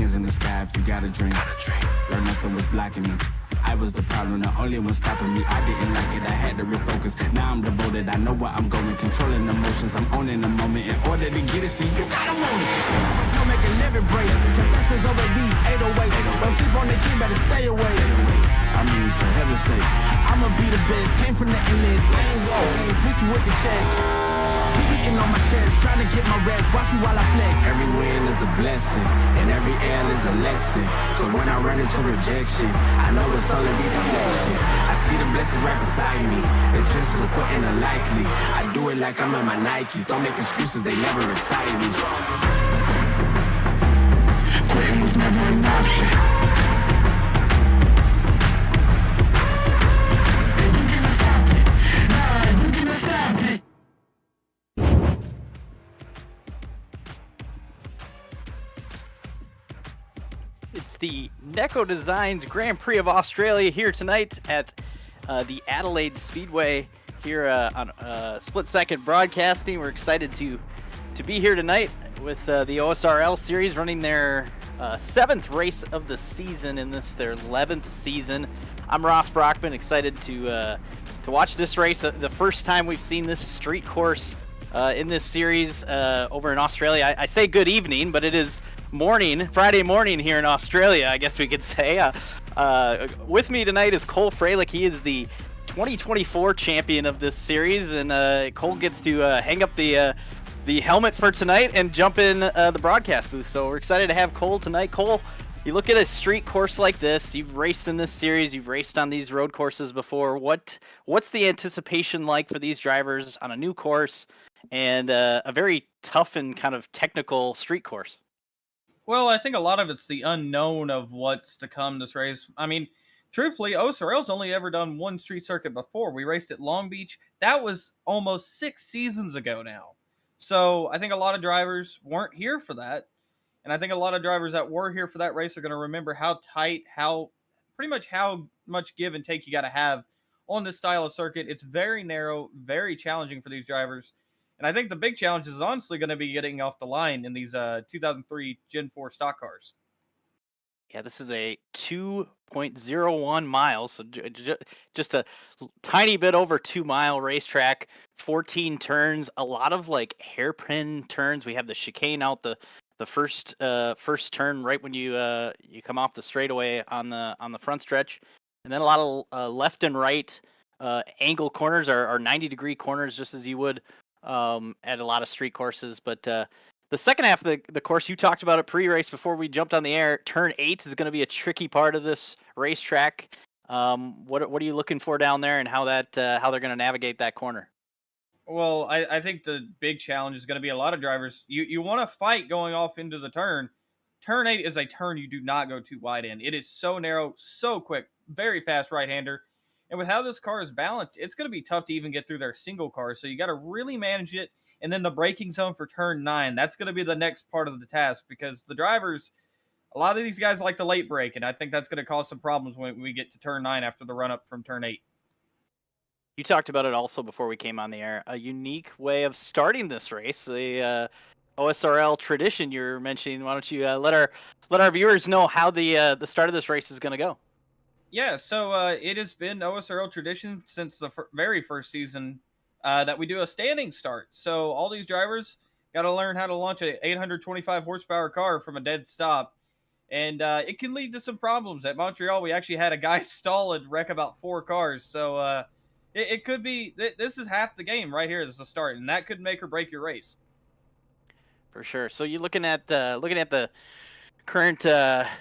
hands in the sky if you got a dream. Learn nothing was blocking me. I was the problem, the only one stopping me. I didn't like it, I had to refocus. Now I'm devoted, I know where I'm going. Controlling emotions, I'm owning the moment. In order to get it, see, you gotta want it. Don't make a living break. Confessions over these 808s. Don't sleep on the key, better stay away. I mean, for heaven's sake, I'ma be the best. Came from the endless, lane walk games, bitch you with the chest. Beating on my chest, trying to get my rest. Watch me while I flex. Every win is a blessing, and every L is a lesson. So when I run into rejection, I know it's only redirection. I see the blessings right beside me. The chances of quitting are likely. I do it like I'm in my Nikes. Don't make excuses, they never excite me. Quitting was never an option. It's the Neko Designs Grand Prix of Australia here tonight at the Adelaide Speedway here on Split Second Broadcasting. We're excited to be here tonight with the OSRL Series running their 7th race of the season in this their 11th season. I'm Ross Brockman, excited to watch this race. The first time we've seen this street course in this series over in Australia. I say good evening, but it is Friday morning here in Australia, I guess we could say. With me tonight is Cole Freilich. He is the 2024 champion of this series, and Cole gets to hang up the helmet for tonight and jump in the broadcast booth. So we're excited to have Cole tonight. Cole, you look at a street course like this. You've raced in this series. You've raced on these road courses before. What's the anticipation like for these drivers on a new course and a very tough and kind of technical street course? Well, I think a lot of it's the unknown of what's to come this race. I mean, truthfully, OSRL's only ever done one street circuit before. We raced at Long Beach. That was almost 6 seasons ago now. So I think a lot of drivers weren't here for that. And I think a lot of drivers that were here for that race are going to remember how tight, how much give and take you got to have on this style of circuit. It's very narrow, very challenging for these drivers. And I think the big challenge is honestly going to be getting off the line in these 2003 Gen 4 stock cars. Yeah, this is a 2.01 miles, so just a tiny bit over 2 mile racetrack, 14 turns, a lot of like hairpin turns. We have the chicane out the first turn right when you come off the straightaway on the front stretch, and then a lot of left and right angle corners are 90-degree corners, just as you would at a lot of street courses. But the second half of the course, you talked about it pre-race before we jumped on the air. Turn 8 is going to be a tricky part of this racetrack. What are you looking for down there, and how they're going to navigate that corner? Well, I think the big challenge is going to be a lot of drivers. You want to fight going off into the turn. Turn 8 is a turn you do not go too wide in. It is so narrow, so quick, very fast right-hander. And with how this car is balanced, it's going to be tough to even get through their single car. So you got to really manage it. And then the braking zone for turn 9, that's going to be the next part of the task, because the drivers, a lot of these guys like to late brake. And I think that's going to cause some problems when we get to turn 9 after the run up from turn 8. You talked about it also before we came on the air. A unique way of starting this race, the OSRL tradition you're mentioning. Why don't you let our viewers know how the start of this race is going to go? Yeah, so it has been OSRL tradition since the very first season that we do a standing start. So all these drivers got to learn how to launch a 825 horsepower car from a dead stop. And it can lead to some problems. At Montreal, we actually had a guy stall and wreck about 4 cars. So it could be, this is half the game right here as the start, and that could make or break your race. For sure. So you're looking at the current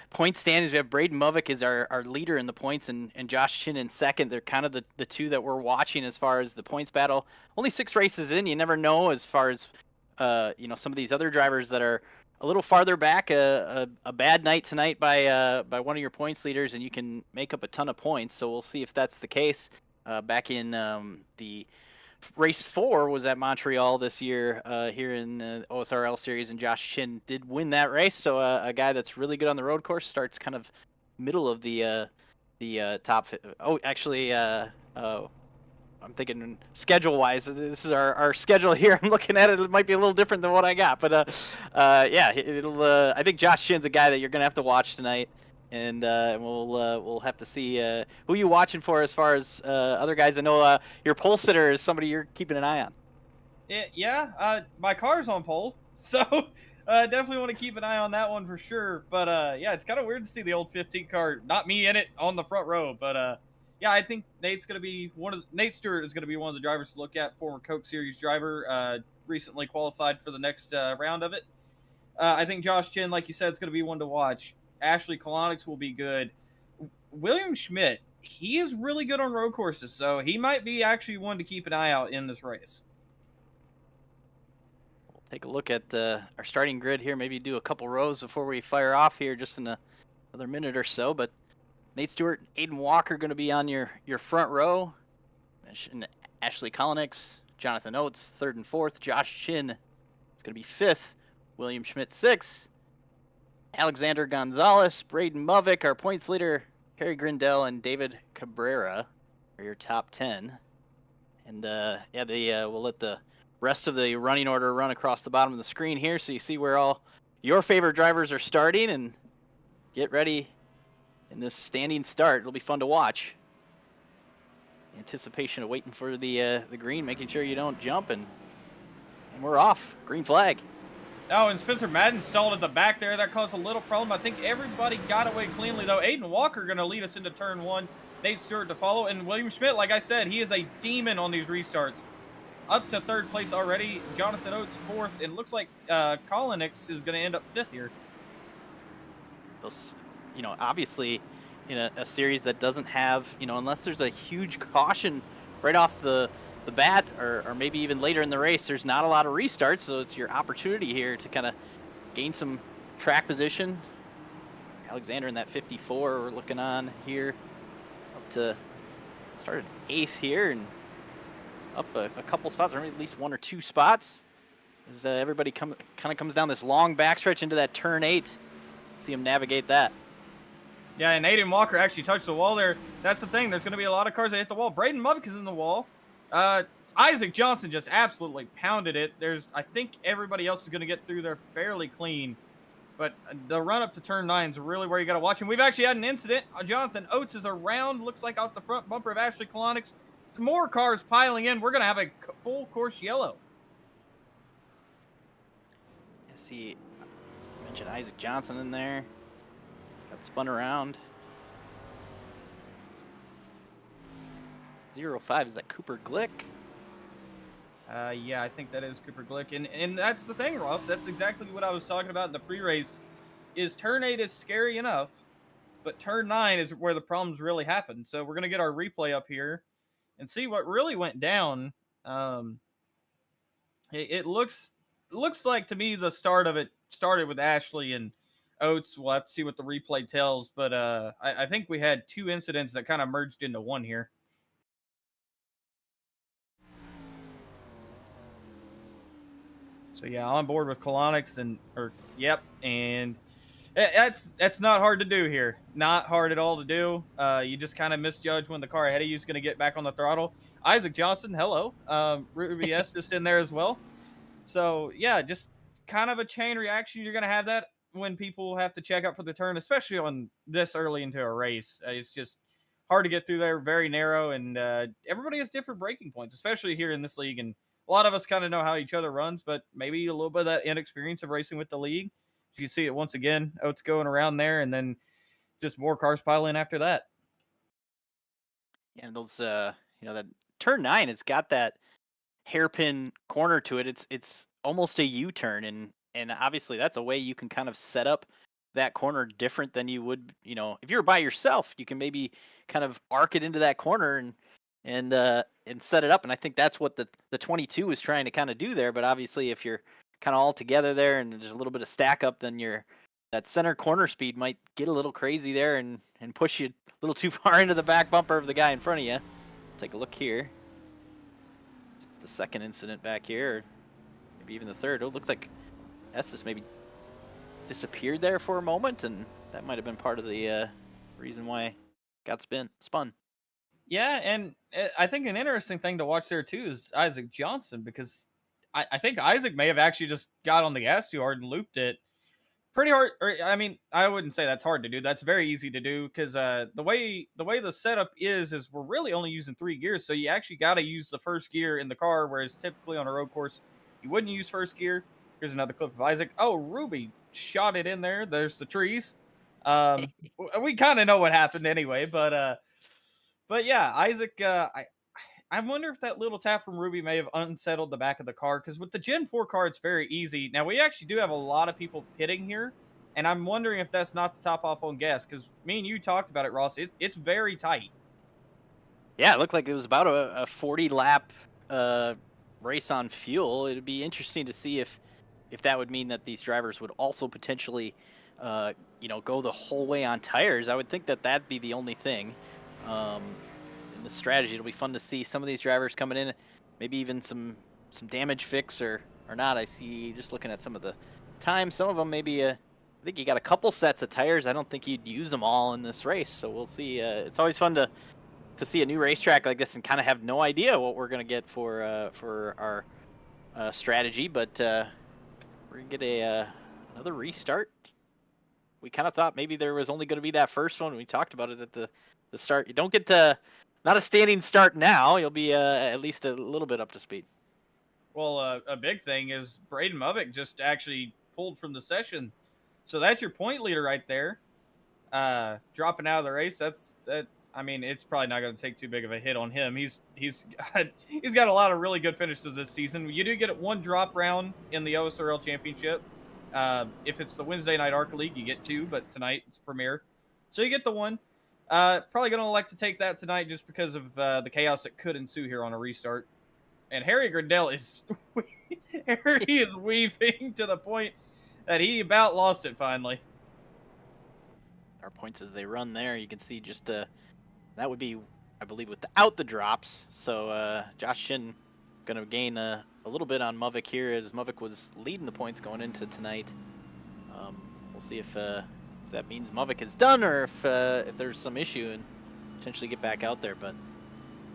point standings. We have Braden Movick is our leader in the points, and Josh Chin in second. They're kind of the two that we're watching as far as the points battle. Only 6 races in. You never know as far as some of these other drivers that are a little farther back. A bad night tonight by one of your points leaders, and you can make up a ton of points. So we'll see if that's the case. Back in the race 4 was at Montreal this year here in the OSRL series, and Josh Chin did win that race. So a guy that's really good on the road course starts kind of middle of the top. I'm thinking schedule-wise. This is our schedule here. I'm looking at it. It might be a little different than what I got, but yeah, it'll. I think Josh Chin's a guy that you're gonna have to watch tonight, and we'll have to see who you watching for as far as other guys. I know your pole sitter is somebody you're keeping an eye on. Yeah, my car's on pole, so definitely want to keep an eye on that one for sure. But yeah, it's kind of weird to see the old 15 car, not me in it, on the front row. But yeah, I think Nate Stewart is going to be one of the drivers to look at. Former Coke Series driver, recently qualified for the next round of it. I think Josh Chin, like you said, is going to be one to watch. Ashley Kolonix will be good. William Schmidt, he is really good on road courses, so he might be actually one to keep an eye out in this race. We'll take a look at our starting grid here. Maybe do a couple rows before we fire off here, just in another minute or so. But Nate Stewart, Aiden Walker going to be on your front row. And Ashley Kolonix, Jonathan Oates, third and fourth. Josh Chin is going to be fifth. William Schmidt, sixth. Alexander Gonzalez, Braden Movick, our points leader, Harry Grindell, and David Cabrera are your top 10. And yeah, we'll let the rest of the running order run across the bottom of the screen here, so you see where all your favorite drivers are starting, and get ready in this standing start. It'll be fun to watch. Anticipation of waiting for the green, making sure you don't jump, and we're off. Green flag. Oh, and Spencer Madden stalled at the back there. That caused a little problem. I think everybody got away cleanly, though. Aiden Walker going to lead us into turn one. Nate Stewart to follow. And William Schmidt, like I said, he is a demon on these restarts. Up to third place already. Jonathan Oates fourth. And it looks like Kolonix is going to end up fifth here. Those, obviously in a series that doesn't have, unless there's a huge caution right off the bat, or maybe even later in the race, there's not a lot of restarts, so it's your opportunity here to kind of gain some track position. Alexander in that 54 we're looking on here, up to started 8th here, and up a couple spots, or at least 1 or 2 spots, as everybody kind of comes down this long backstretch into that turn 8. See him navigate that. Yeah, and Aiden Walker actually touched the wall there. That's the thing. There's going to be a lot of cars that hit the wall. Braden Movick is in the wall. Isaac Johnson just absolutely pounded it. I think everybody else is going to get through there fairly clean. But the run up to turn 9 is really where you got to watch. And we've actually had an incident. Jonathan Oates is around, looks like off the front bumper of Ashley Kolonix. More cars piling in. We're going to have a full course yellow. I see, I mentioned Isaac Johnson in there. Got spun around. 05, is that Cooper Glick? Yeah, I think that is Cooper Glick. And that's the thing, Ross. That's exactly what I was talking about in the pre-race. Is turn 8 is scary enough, but turn 9 is where the problems really happen. So we're going to get our replay up here and see what really went down. It looks like to me the start of it started with Ashley and Oates. We'll have to see what the replay tells, but I think we had 2 incidents that kind of merged into one here. So yeah, on board with Kolonix and that's not hard to do here. Not hard at all to do. You just kind of misjudge when the car ahead of you is going to get back on the throttle. Isaac Johnson, hello. Ruby Estes in there as well. So yeah, just kind of a chain reaction. You're going to have that when people have to check up for the turn, especially on this early into a race. It's just hard to get through there, very narrow, and everybody has different braking points, especially here in this league. And a lot of us kind of know how each other runs, but maybe a little bit of that inexperience of racing with the league. You see it once again, Oates going around there, and then just more cars pile in after that. Yeah, and those, that turn 9 has got that hairpin corner to it. It's almost a U-turn, and obviously that's a way you can kind of set up that corner different than you would, if you were by yourself, you can maybe kind of arc it into that corner and set it up. And I think that's what the 22 is trying to kind of do there. But obviously, if you're kind of all together there and there's a little bit of stack up, then that center corner speed might get a little crazy there and push you a little too far into the back bumper of the guy in front of you. Take a look here. It's the second incident back here, or maybe even the third. It looks like Estes maybe disappeared there for a moment, and that might have been part of the reason why it got spun. Yeah, and I think an interesting thing to watch there too is Isaac Johnson, because I think Isaac may have actually just got on the gas too hard and looped it pretty hard. Or, I mean, I wouldn't say that's hard to do. That's very easy to do, because the way the setup is we're really only using 3 gears, so you actually got to use the first gear in the car, whereas typically on a road course you wouldn't use first gear. Here's another clip of Isaac. Oh, Ruby shot it in there. There's the trees. We kind of know what happened anyway, but yeah, Isaac. I wonder if that little tap from Ruby may have unsettled the back of the car, because with the Gen 4 car, it's very easy. Now, we actually do have a lot of people pitting here, and I'm wondering if that's not to top off on gas, because me and you talked about it, Ross. It's very tight. Yeah, it looked like it was about a 40 lap race on fuel. It'd be interesting to see if that would mean that these drivers would also potentially, go the whole way on tires. I would think that that'd be the only thing. In the strategy, it'll be fun to see some of these drivers coming in, maybe even some damage fix or not. I see, just looking at some of the times, some of them maybe. I think you got a couple sets of tires. I don't think you'd use them all in this race, so we'll see. It's always fun to see a new racetrack like this and kind of have no idea what we're gonna get for our strategy. But we're gonna get another restart. We kind of thought maybe there was only going to be that first one. We talked about it at the start. You don't get to not a standing start now. You'll be at least a little bit up to speed. Well, a big thing is Braden Movick just actually pulled from the session, so that's your point leader right there. Dropping out of the race. That. I mean, it's probably not going to take too big of a hit on him. He's got a lot of really good finishes this season. You do get one drop round in the OSRL Championship. If it's the Wednesday night ARCA League, you get two, but tonight it's Premier, so you get the one. Probably going to elect to take that tonight just because of the chaos that could ensue here on a restart. And Harry Grindell is Harry is weaving to the point that he about lost it finally. Our points as they run there, you can see just that would be, I believe, without the drops. So Josh Shin going to gain a little bit on Movick here, as Movick was leading the points going into tonight. We'll see if that means Movick is done, or if there's some issue and potentially get back out there. But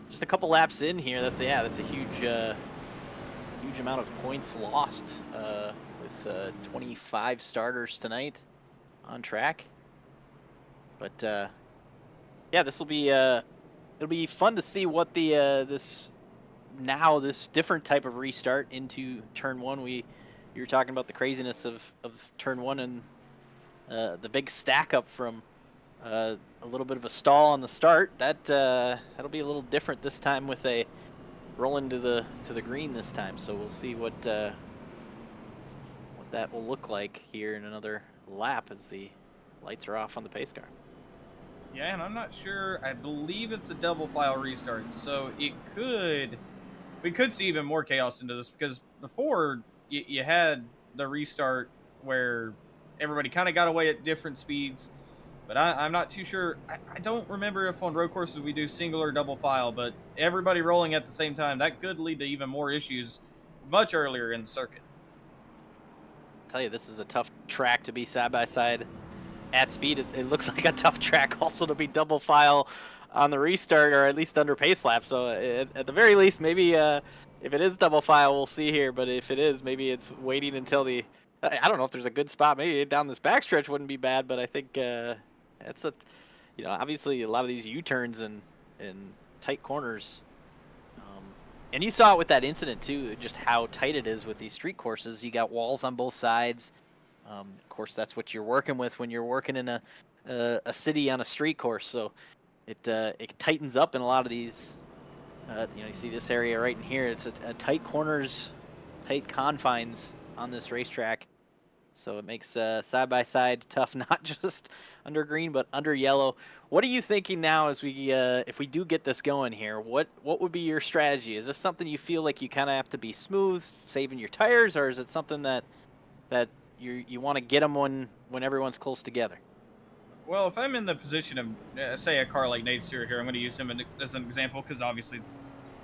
just a couple laps in here, that's a huge amount of points lost with 25 starters tonight on track. But yeah, this will be it'll be fun to see what the this different type of restart into turn one. You were talking about the craziness of turn one and the big stack up from a little bit of a stall on the start. That'll be a little different this time with a roll into the green this time. So we'll see what that will look like here in another lap as the lights are off on the pace car. Yeah, and I'm not sure. I believe it's a double file restart, so we could see even more chaos into this, because before you had the restart where everybody kind of got away at different speeds, but I'm not too sure. I don't remember if on road courses we do single or double file, but everybody rolling at the same time, that could lead to even more issues much earlier in the circuit. I'll tell you, this is a tough track to be side by side at speed. It looks like a tough track also to be double file on the restart, or at least under pace lap. So at the very least, maybe if it is double file, we'll see here. But if it is, maybe it's waiting until I don't know if there's a good spot. Maybe down this backstretch wouldn't be bad, but I think it's obviously a lot of these U-turns and tight corners. And you saw it with that incident too, just how tight it is with these street courses. You got walls on both sides. Of course, that's what you're working with when you're working in a city on a street course. So it tightens up in a lot of these. You see this area right in here. It's a tight corners, tight confines on this racetrack. So it makes side by side tough, not just under green but under yellow. What are you thinking now as we if we do get this going here? What would be your strategy? Is this something you feel like you kind of have to be smooth, saving your tires, or is it something that you want to get them when everyone's close together? Well, if I'm in the position of, say, a car like Nate Stewart here, I'm going to use him as an example, because obviously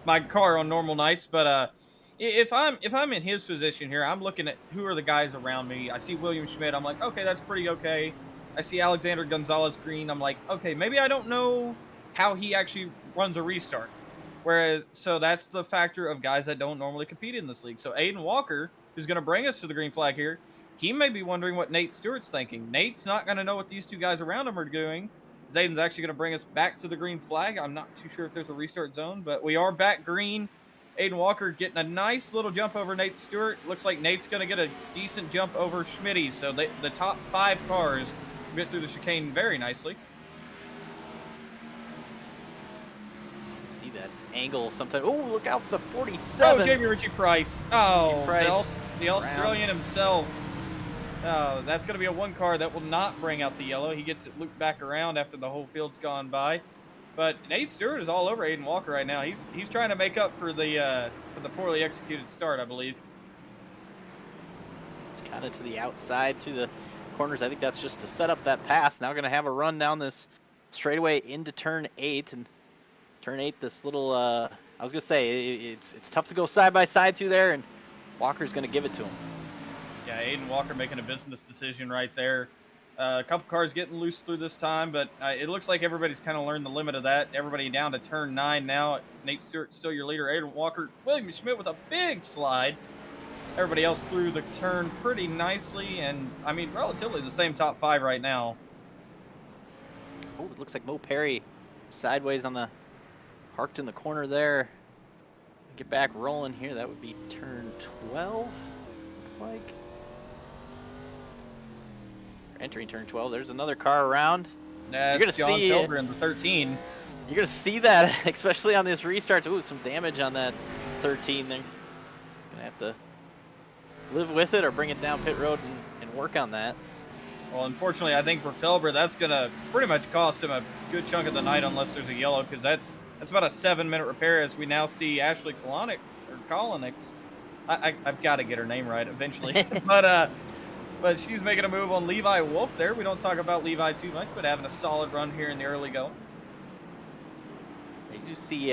my car on normal nights. But if I'm in his position here, I'm looking at who are the guys around me. I see William Schmidt. I'm like, okay, that's pretty okay. I see Alexander Gonzalez Green. I'm like, okay, maybe I don't know how he actually runs a restart. So that's the factor of guys that don't normally compete in this league. So Aiden Walker, who's going to bring us to the green flag here, he may be wondering what Nate Stewart's thinking. Nate's not going to know what these two guys around him are doing. Aiden's actually going to bring us back to the green flag. I'm not too sure if there's a restart zone, but we are back green. Aiden Walker getting a nice little jump over Nate Stewart. Looks like Nate's going to get a decent jump over Schmitty. So the top 5 cars get through the chicane very nicely. See that angle sometimes. Oh, look out for the 47. Oh, Jamie Ritchie Price. Oh, Price. the Australian himself. That's going to be a 1 car that will not bring out the yellow. He gets it looped back around after the whole field's gone by. But Nate Stewart is all over Aiden Walker right now. He's trying to make up for the poorly executed start, I believe. Kind of to the outside through the corners. I think that's just to set up that pass. Now going to have a run down this straightaway into turn 8. And turn 8, this little, I was going to say, it's tough to go side by side through there. And Walker's going to give it to him. Yeah, Aiden Walker making a business decision right there. A couple cars getting loose through this time, but it looks like everybody's kind of learned the limit of that. Everybody down to turn 9 now. Nate Stewart still your leader. Aiden Walker, William Schmidt with a big slide. Everybody else through the turn pretty nicely, and I mean, relatively the same top 5 right now. Oh, it looks like Mo Perry sideways on the, parked in the corner there. Get back rolling here. That would be turn 12, looks like. Entering turn 12. There's another car around. You're gonna John see Felder in the 13. You're gonna see that, especially on this restart. Ooh, some damage on that 13 there. He's gonna have to live with it or bring it down pit road and work on that. Well, unfortunately, I think for Felber, that's gonna pretty much cost him a good chunk of the night unless there's a yellow, because that's about a 7-minute repair. As we now see Ashley Kolonix. I've got to get her name right eventually, but she's making a move on Levi Wolf there. We don't talk about Levi too much, but having a solid run here in the early go. As you see,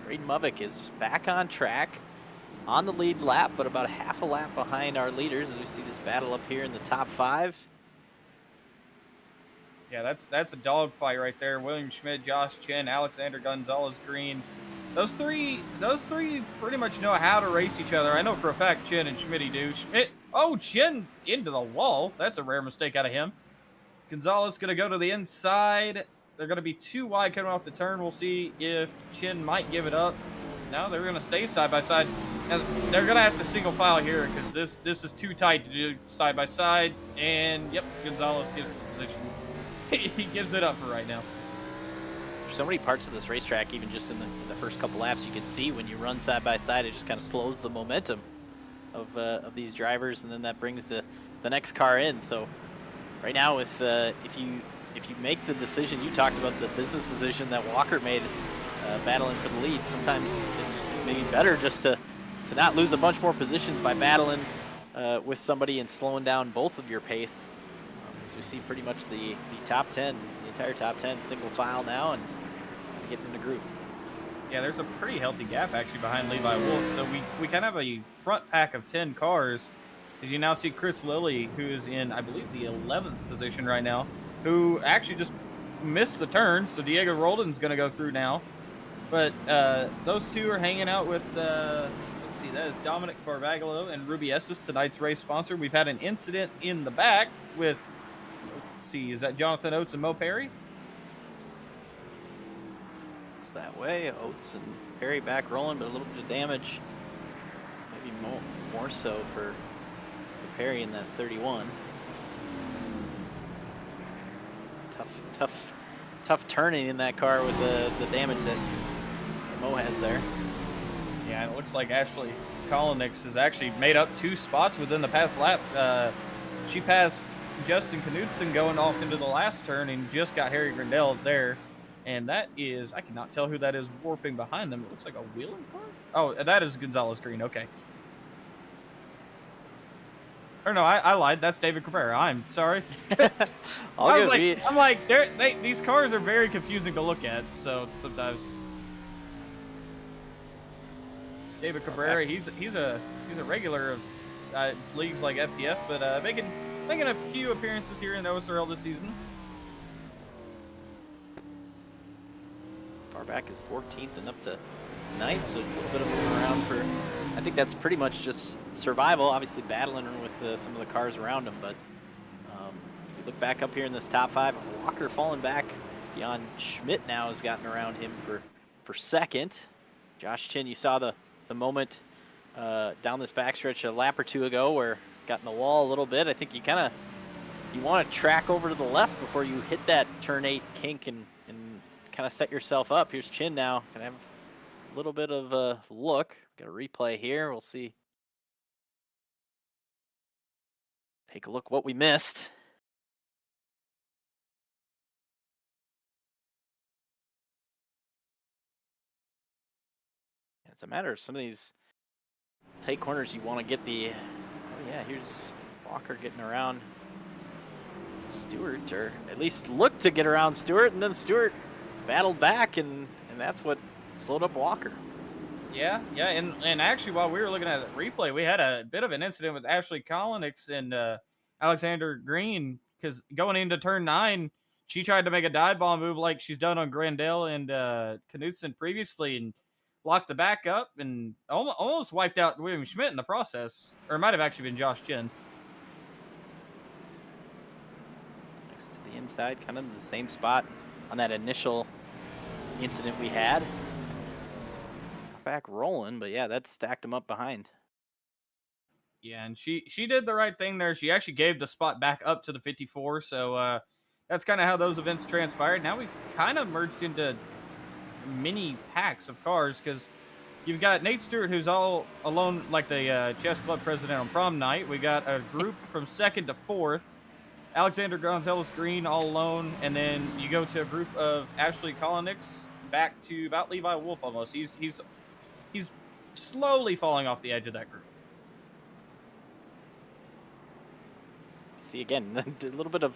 Braden Movick is back on track, on the lead lap, but about a half a lap behind our leaders as we see this battle up here in the top 5. Yeah, that's a dogfight right there. William Schmidt, Josh Chen, Alexander Gonzalez Green. Those three pretty much know how to race each other. I know for a fact Chen and Schmitty do. Chen into the wall. That's a rare mistake out of him. Gonzalez going to go to the inside. They're going to be too wide coming off the turn. We'll see if Chen might give it up. No, they're going to stay side by side. And they're going to have to single file here because this is too tight to do side by side. And, yep, Gonzalez gives the position. He gives it up for right now. There's so many parts of this racetrack, even just in the first couple laps, you can see when you run side by side, it just kind of slows the momentum of these drivers, and then that brings the next car in. So right now, with if you make the decision, you talked about the business decision that Walker made, battling for the lead. Sometimes it's maybe better just to not lose a bunch more positions by battling with somebody and slowing down both of your pace. As we see pretty much the top 10, the entire top 10 single file now and getting in the groove. Yeah, there's a pretty healthy gap actually behind Levi Wolf. So we kind of have a front pack of 10 cars. As you now see Chris Lilly, who is in, I believe, the 11th position right now, who actually just missed the turn. So Diego Roldan's going to go through now. But those two are hanging out with, let's see, that is Dominic Barbagallo and Ruby Estes, tonight's race sponsor. We've had an incident in the back with, let's see, is that Jonathan Oates and Mo Perry? It's that way. Oates and Perry back rolling, but a little bit of damage. Maybe more so for Perry in that 31. Tough turning in that car with the damage that Mo has there. Yeah, and it looks like Ashley Kolonix has actually made up 2 spots within the past lap. She passed Justin Knudsen going off into the last turn and just got Harry Grindell there. And that is, I cannot tell who that is warping behind them. It looks like a Wheeling car. Oh, that is Gonzalez Green. Okay. Or no, I lied. That's David Cabrera. I'm sorry. I'm like, these cars are very confusing to look at. So sometimes David Cabrera, he's a regular of leagues like FTF, but making a few appearances here in OSRL this season. back is 14th and up to 9th, so a little bit of moving around for. I think that's pretty much just survival. Obviously battling with some of the cars around him, but if you look back up here in this top 5, Walker falling back beyond Schmidt now has gotten around him for second. Josh Chin, you saw the moment down this backstretch a lap or two ago where got in the wall a little bit. I think you want to track over to the left before you hit that turn 8 kink and kind of set yourself up. Here's Chin now. Gonna have a little bit of a look. Got a replay here. We'll see. Take a look what we missed. It's a matter of some of these tight corners you want to get the. Oh yeah, here's Walker getting around Stewart, or at least looked to get around Stewart, and then Stewart battled back, and that's what slowed up Walker. Yeah, and actually, while we were looking at the replay, we had a bit of an incident with Ashley Kolonix and Alexander Green, because going into turn 9, she tried to make a dive bomb move like she's done on Grandel and Knudsen previously, and locked the back up and almost wiped out William Schmidt in the process, or it might have actually been Josh Chin. Next to the inside, kind of in the same spot on that initial incident we had. Back rolling, but yeah, that stacked him up behind. Yeah, and she did the right thing there. She actually gave the spot back up to the 54, so that's kind of how those events transpired. Now we kind of merged into mini packs of cars, because you've got Nate Stewart, who's all alone like the chess club president on prom night. We got a group from 2nd to 4th. Alexander Gonzalez Green all alone, and then you go to a group of Ashley Kolonix back to about Levi Wolf almost. He's slowly falling off the edge of that group. See again, a little bit of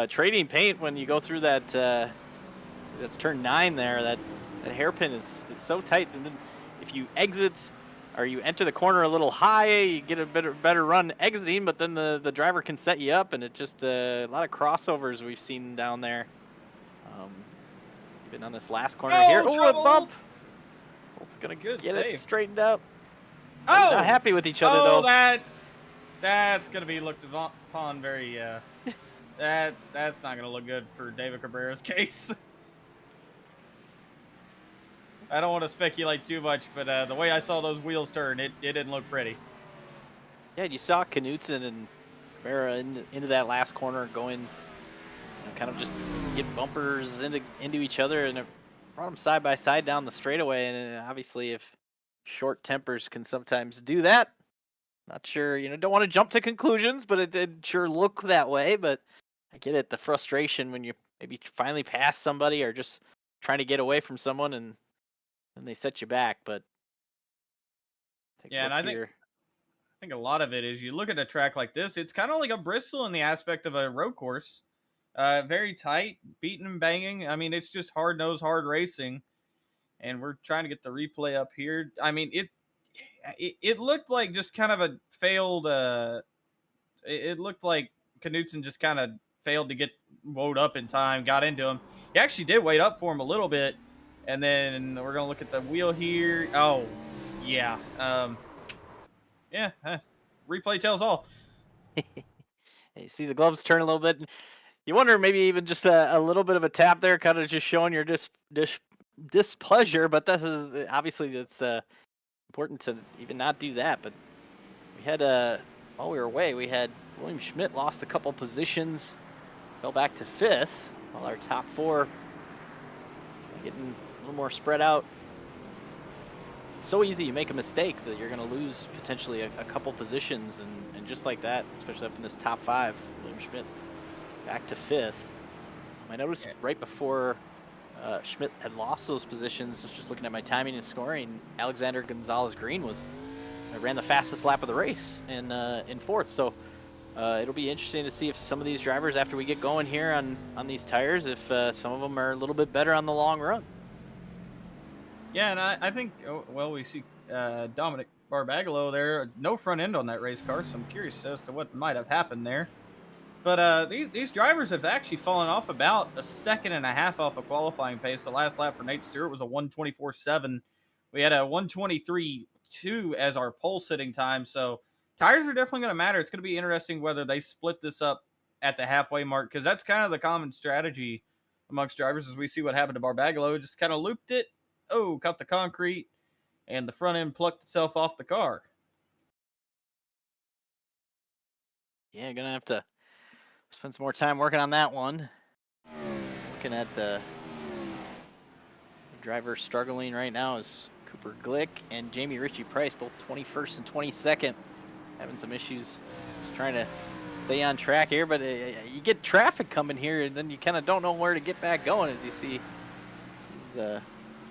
trading paint when you go through that. That's turn 9 there. That hairpin is so tight, and then if you exit or you enter the corner a little high, you get a better run exiting, but then the driver can set you up, and it just a lot of crossovers we've seen down there. Even on this last corner here. Oh, a bump! Both gonna get it straightened up. Oh, not happy with each other though. That's gonna be looked upon very. That's not gonna look good for David Cabrera's case. I don't want to speculate too much, but the way I saw those wheels turn, it didn't look pretty. Yeah, you saw Knudsen and Cabrera into that last corner going, kind of just get bumpers into each other, and it brought them side by side down the straightaway. And obviously, if short tempers can sometimes do that, not sure, don't want to jump to conclusions, but it did sure look that way. But I get it, the frustration when you maybe finally pass somebody or just trying to get away from someone and they set you back. But yeah, and I think a lot of it is you look at a track like this, it's kind of like a Bristol in the aspect of a road course. Very tight, beating and banging. I mean, it's just hard-nosed, hard racing. And we're trying to get the replay up here. I mean, it looked like just kind of a failed. It looked like Knudsen just kind of failed to get woed up in time, got into him. He actually did wait up for him a little bit. And then we're going to look at the wheel here. Oh, yeah. Replay tells all. You see the gloves turn a little bit. You wonder maybe even just a little bit of a tap there, kind of just showing your displeasure. But this is obviously it's important to even not do that. But we had while we were away, we had William Schmidt lost a couple positions, fell back to 5th, while our top 4 getting a little more spread out. It's so easy you make a mistake that you're going to lose potentially a couple positions, and just like that, especially up in this top 5, William Schmidt back to 5th. I noticed right before Schmidt had lost those positions, just looking at my timing and scoring, Alexander Gonzalez Green ran the fastest lap of the race in 4th. So it'll be interesting to see if some of these drivers, after we get going here on these tires, if some of them are a little bit better on the long run. Yeah, and I think, we see Dominic Barbagalo there. No front end on that race car, so I'm curious as to what might have happened there. But these drivers have actually fallen off about a second and a half off a qualifying pace. The last lap for Nate Stewart was a 1:24.7. We had a 1:23.2 as our pole sitting time. So tires are definitely going to matter. It's going to be interesting whether they split this up at the halfway mark, because that's kind of the common strategy amongst drivers. As we see what happened to Barbagalo, just kind of looped it, cut the concrete, and the front end plucked itself off the car. Yeah, gonna have to spend some more time working on that one. Looking at the driver struggling right now is Cooper Glick and Jamie Ritchie Price, both 21st and 22nd, having some issues just trying to stay on track here. But you get traffic coming here, and then you kind of don't know where to get back going. As you see, this is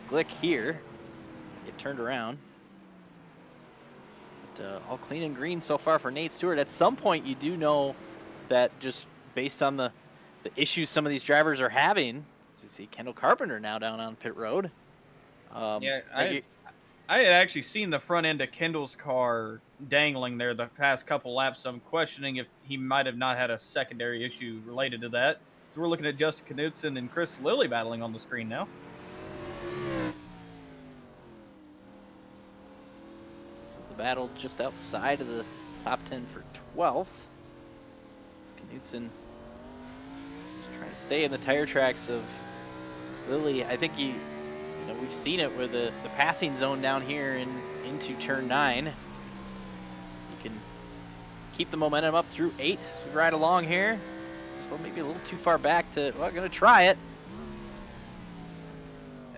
Glick here, get turned around. But, all clean and green so far for Nate Stewart. At some point, you do know that just based on the issues some of these drivers are having. You see Kendall Carpenter now down on pit road. Yeah, I had actually seen the front end of Kendall's car dangling there the past couple laps, so I'm questioning if he might have not had a secondary issue related to that. So we're looking at Justin Knudsen and Chris Lilly battling on the screen now. This is the battle just outside of the top 10 for 12th. Knudsen just trying to stay in the tire tracks of Lilly. I think we've seen it with the passing zone down here into turn 9. You can keep the momentum up through 8 as we ride along here. Just maybe a little too far back to, well, gonna try it.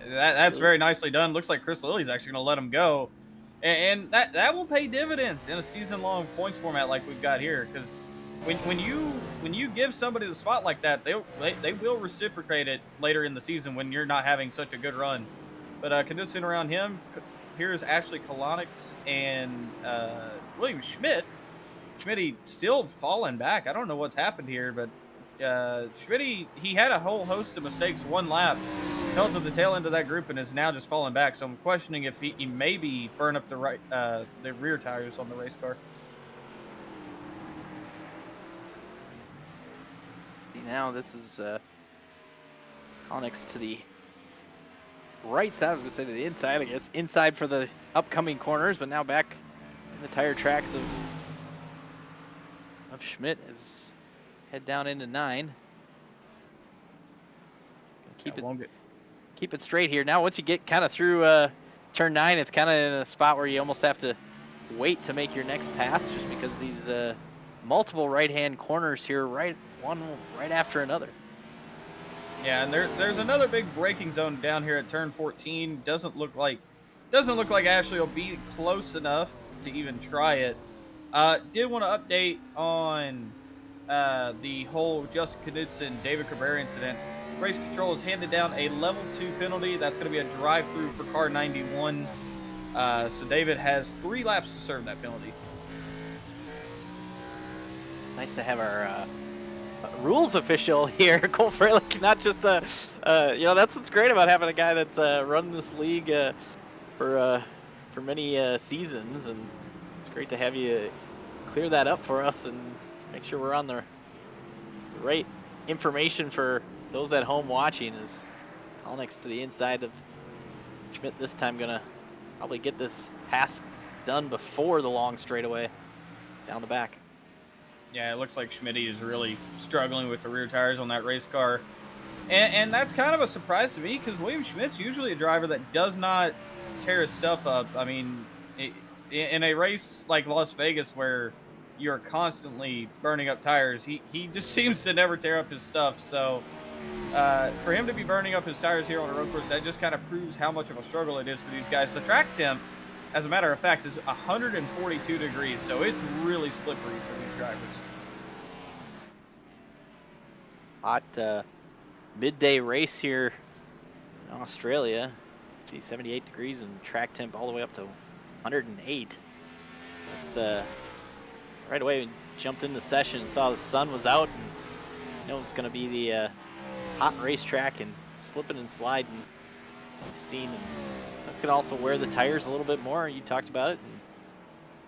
That's very nicely done. Looks like Chris Lilly's actually gonna let him go. And that will pay dividends in a season-long points format like we've got here, because when you give somebody the spot like that, they will reciprocate it later in the season when you're not having such a good run. But Knudsen around him, here's Ashley Kolonix and William Schmidt. Schmidt still falling back. I don't know what's happened here, but Schmidt, he had a whole host of mistakes one lap, fell to the tail end of that group, and is now just falling back. So I'm questioning if he maybe burned up the rear tires on the race car. Now this is Onyx to the right side. I was going to say to the inside, I guess. Inside for the upcoming corners, but now back in the tire tracks of Schmidt as head down into 9. Keep it straight here. Now once you get kind of through turn 9, it's kind of in a spot where you almost have to wait to make your next pass, just because these multiple right-hand corners here, one right after another. Yeah, and there's another big braking zone down here at turn 14. Doesn't look like Ashley will be close enough to even try it. Did want to update on the whole Justin Knudsen, David Cabrera incident. Race control has handed down a level 2 penalty. That's going to be a drive-through for car 91. So David has 3 laps to serve that penalty. Nice to have our rules official here, Cole Freilich, not just that's what's great about having a guy that's run this league for many seasons, and it's great to have you clear that up for us and make sure we're on the right information for those at home watching. Is Onyx to the inside of Schmidt this time, gonna probably get this pass done before the long straightaway down the back. Yeah, it looks like Schmidt is really struggling with the rear tires on that race car. And that's kind of a surprise to me, because William Schmidt's usually a driver that does not tear his stuff up. I mean, in a race like Las Vegas where you're constantly burning up tires, he just seems to never tear up his stuff. So for him to be burning up his tires here on a road course, that just kind of proves how much of a struggle it is for these guys. The track temp, as a matter of fact, is 142 degrees, so it's really slippery for these drivers. Hot midday race here in Australia. Let's see, 78 degrees and track temp all the way up to 108. It's right away we jumped in the session and saw the sun was out, and it's going to be the hot racetrack and slipping and sliding we've seen. And that's going to also wear the tires a little bit more. You talked about it, and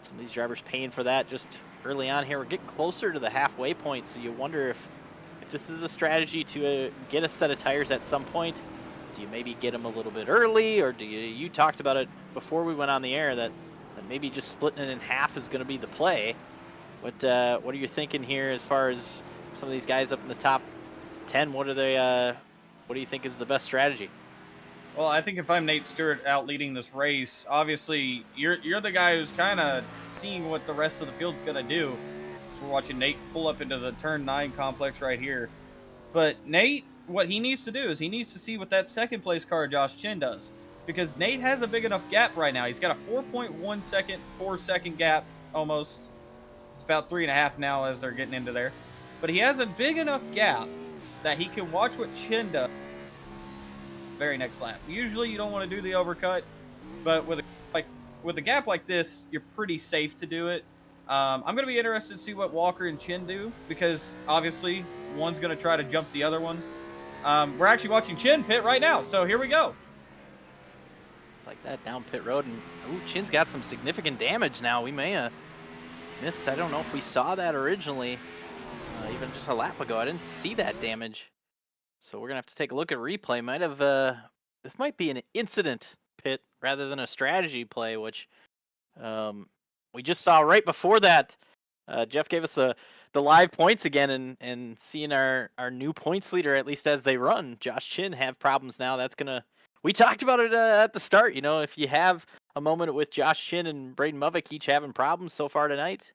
some of these drivers paying for that just early on here. We're getting closer to the halfway point, so you wonder if this is a strategy to get a set of tires at some point. Do you maybe get them a little bit early, or do you talked about it before we went on the air that maybe just splitting it in half is going to be the play. What are you thinking here as far as some of these guys up in the top 10? What are they? What do you think is the best strategy? Well, I think if I'm Nate Stewart out leading this race, obviously you're the guy who's kind of seeing what the rest of the field's going to do. So we're watching Nate pull up into the turn 9 complex right here. But Nate, what he needs to do is he needs to see what that second place car Josh Chin does. Because Nate has a big enough gap right now. He's got a 4.1 second, 4 second gap almost. It's about 3.5 now as they're getting into there. But he has a big enough gap that he can watch what Chin does very next lap. Usually you don't want to do the overcut, but with a gap like this, you're pretty safe to do it. I'm going to be interested to see what Walker and Chin do, because obviously one's going to try to jump the other one. We're actually watching Chin pit right now, so here we go. Like that down pit road, and ooh, Chin's got some significant damage now. We may have missed. I don't know if we saw that originally, even just a lap ago. I didn't see that damage, so we're gonna have to take a look at replay. Might have this might be an incident pit rather than a strategy play, which we just saw right before that. Jeff gave us the live points again, and seeing our new points leader, at least as they run, Josh Chin, have problems now. That's gonna. We talked about it at the start. You know, if you have a moment with Josh Chin and Braden Movick each having problems so far tonight,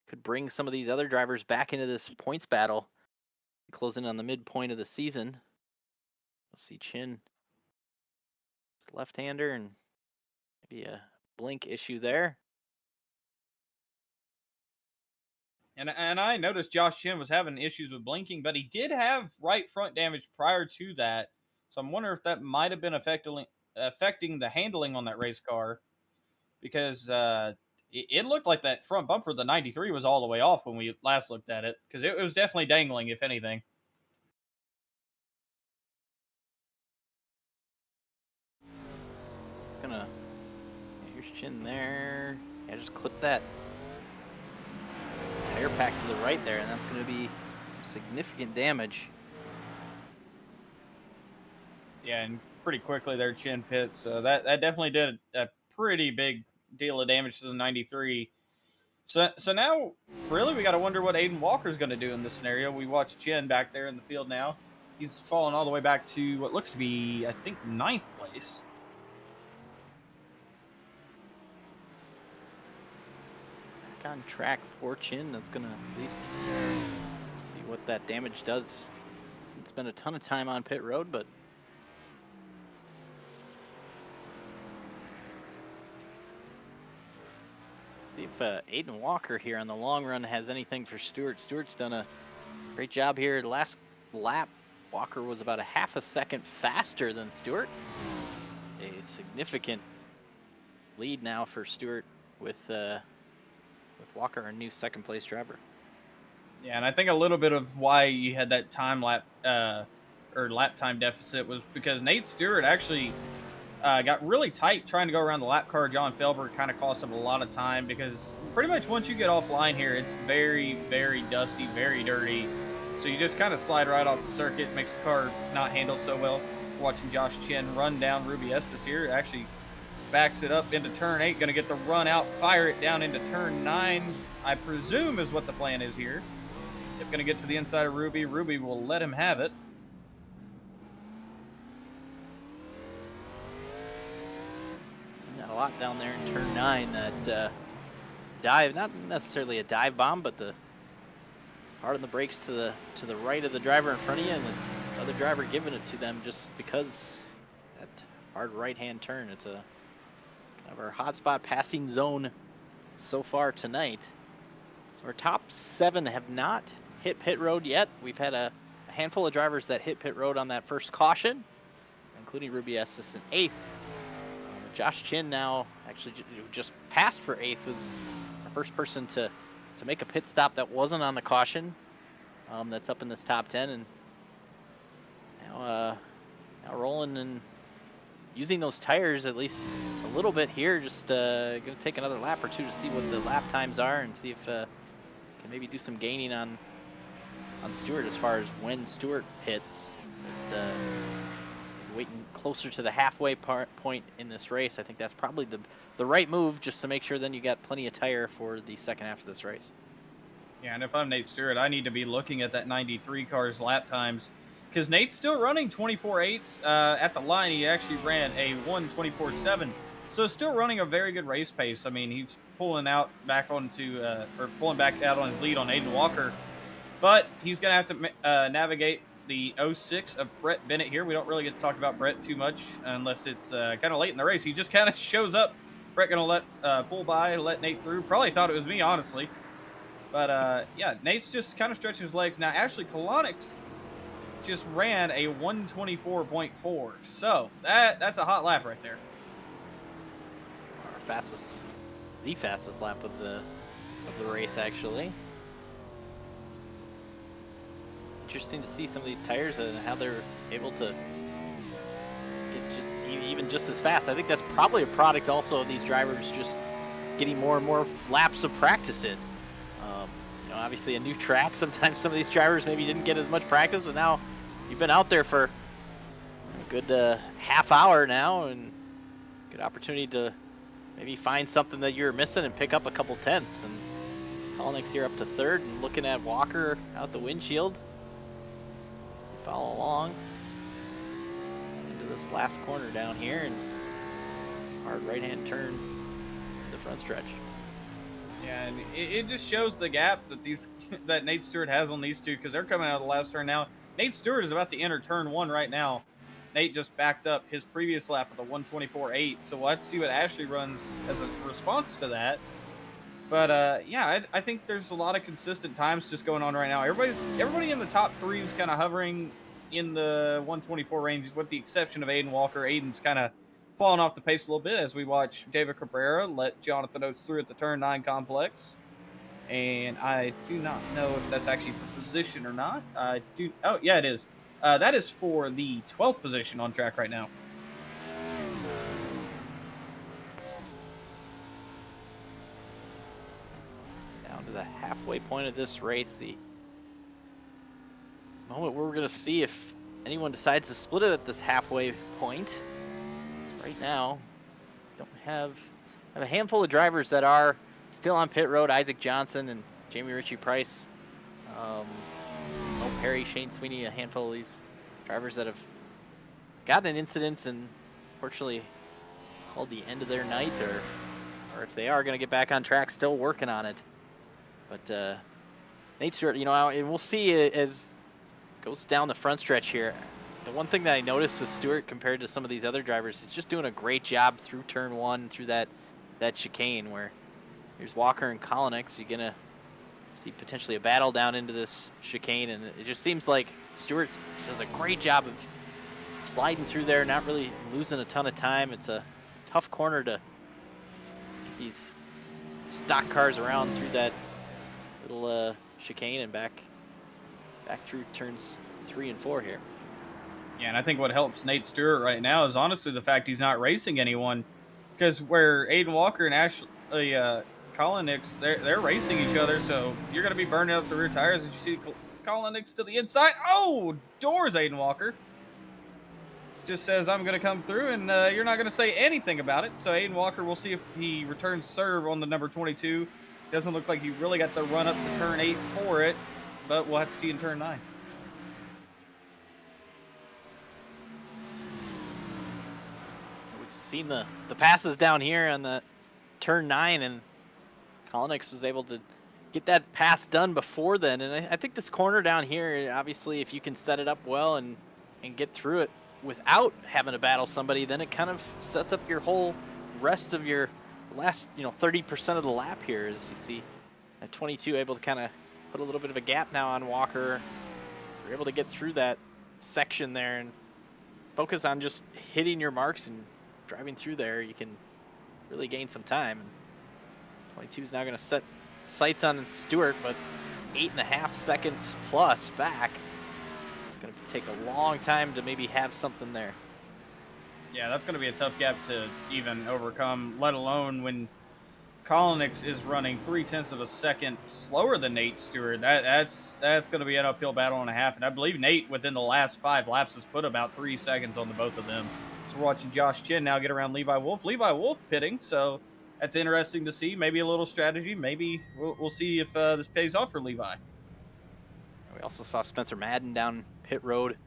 could bring some of these other drivers back into this points battle. Closing on the midpoint of the season. We'll see Chin, left-hander, and maybe a blink issue there. And I noticed Josh Chin was having issues with blinking, but he did have right front damage prior to that. So I'm wondering if that might have been affecting the handling on that race car, because it looked like that front bumper, the 93, was all the way off when we last looked at it, because it was definitely dangling, if anything. It's gonna. Here's Chin there. Yeah, just clip that tire pack to the right there, and that's going to be some significant damage. Yeah, and pretty quickly their Chin pits. So that definitely did a pretty big deal of damage to the 93. So now, really, we got to wonder what Aiden Walker's going to do in this scenario. We watch Chin back there in the field now. He's fallen all the way back to what looks to be, I think, 9th place. Back on track for Chin. That's going to at least see what that damage does. Didn't spend a ton of time on pit road, but see if Aiden Walker here on the long run has anything for Stewart. Stewart's done a great job here. Last lap, Walker was about a half a second faster than Stewart. A significant lead now for Stewart with Walker, our new second place driver. Yeah, and I think a little bit of why you had that time lap time deficit was because Nate Stewart actually got really tight trying to go around the lap car. John Felber kind of cost him a lot of time, because pretty much once you get offline here, it's very, very dusty, very dirty. So you just kind of slide right off the circuit, makes the car not handle so well. Watching Josh Chin run down Ruby Estes here, actually backs it up into turn 8, going to get the run out, fire it down into turn 9, I presume is what the plan is here. They're going to get to the inside of Ruby. Ruby will let him have it. Got a lot down there in turn 9. That dive, not necessarily a dive bomb, but the hard on the brakes to the right of the driver in front of you, and the other driver giving it to them just because that hard right-hand turn. It's a kind of our hotspot passing zone so far tonight. So our top 7 have not hit pit road yet. We've had a handful of drivers that hit pit road on that first caution, including Ruby Estes in 8th. Josh Chin now actually just passed for 8th, was our first person to make a pit stop that wasn't on the caution. That's up in this top 10, and now rolling and using those tires at least a little bit here. Just going to take another lap or two to see what the lap times are and see if can maybe do some gaining on Stewart as far as when Stewart hits. But waiting closer to the halfway point in this race, I think that's probably the right move, just to make sure then you got plenty of tire for the second half of this race. Yeah, and if I'm Nate Stewart, I need to be looking at that 93 car's lap times, because Nate's still running 24.8s. At the line, he actually ran a 1:24.7, so still running a very good race pace. I mean, he's pulling back out on his lead on Aiden Walker, but he's going to have to navigate the 06 of Brett Bennett here. We don't really get to talk about Brett too much unless it's kind of late in the race. He just kind of shows up. Brett going to pull by, let Nate through. Probably thought it was me, honestly. But, yeah, Nate's just kind of stretching his legs. Now, Ashley Kolonix just ran a 1:24.4. So, that's a hot lap right there. The fastest lap of the race, actually. Interesting to see some of these tires and how they're able to get even just as fast. I think that's probably a product also of these drivers just getting more and more laps of practice in. You know, obviously a new track. Sometimes some of these drivers maybe didn't get as much practice, but now you've been out there for a good half hour now, and good opportunity to maybe find something that you're missing and pick up a couple tenths. And Kolonix here up to third, and looking at Walker out the windshield. Follow along into this last corner down here, and hard right-hand turn to the front stretch. Yeah, and it just shows the gap that that Nate Stewart has on these two, because they're coming out of the last turn now. Nate Stewart is about to enter turn 1 right now. Nate just backed up his previous lap with a 1:24.8, so we'll have to see what Ashley runs as a response to that. But yeah, I think there's a lot of consistent times just going on right now. Everybody in the top 3 is kind of hovering in the 1:24 range, with the exception of Aiden Walker. Aiden's kind of falling off the pace a little bit as we watch David Cabrera let Jonathan Oates through at the turn 9 complex. And I do not know if that's actually for position or not. Oh, yeah, it is. That is for the 12th position on track right now. To the halfway point of this race, the moment where we're going to see if anyone decides to split it at this halfway point. So right now, don't have a handful of drivers that are still on pit road. Isaac Johnson and Jamie Ritchie Price, Mo Perry, Shane Sweeney, a handful of these drivers that have gotten in incidents and unfortunately called the end of their night, or if they are going to get back on track, still working on it. But Nate Stewart, you know, and we'll see as goes down the front stretch here. The one thing that I noticed with Stewart compared to some of these other drivers, he's just doing a great job through turn 1, through that chicane where here's Walker and Kolonix. You're gonna see potentially a battle down into this chicane, and it just seems like Stewart does a great job of sliding through there, not really losing a ton of time. It's a tough corner to get these stock cars around through that little chicane and back through turns 3 and 4 here. Yeah, and I think what helps Nate Stewart right now is honestly the fact he's not racing anyone, because where Aiden Walker and Ashley Kolonix, they're racing each other, so you're going to be burning up the rear tires as you see Kolonix to the inside. Oh, doors Aiden Walker. Just says, I'm going to come through, and you're not going to say anything about it. So Aiden Walker, we'll see if he returns serve on the number 22. Doesn't look like he really got the run up to turn 8 for it, but we'll have to see in turn 9. We've seen the passes down here on the turn 9, and Kolonix was able to get that pass done before then. And I think this corner down here, obviously, if you can set it up well and get through it without having to battle somebody, then it kind of sets up your whole rest of your last 30% of the lap here. As you see at 22 able to kind of put a little bit of a gap now on Walker. You're able to get through that section there and focus on just hitting your marks and driving through there. You can really gain some time. 22 is now going to set sights on Stewart, but 8.5 seconds plus back. It's going to take a long time to maybe have something there. Yeah, that's going to be a tough gap to even overcome, let alone when Kolonix is running 0.3 of a second slower than Nate Stewart. That's going to be an uphill battle and a half. And I believe Nate, within the last 5 laps, has put about 3 seconds on the both of them. So we're watching Josh Chin now get around Levi Wolf. Levi Wolf pitting, so that's interesting to see. Maybe a little strategy. Maybe we'll see if this pays off for Levi. We also saw Spencer Madden down pit road.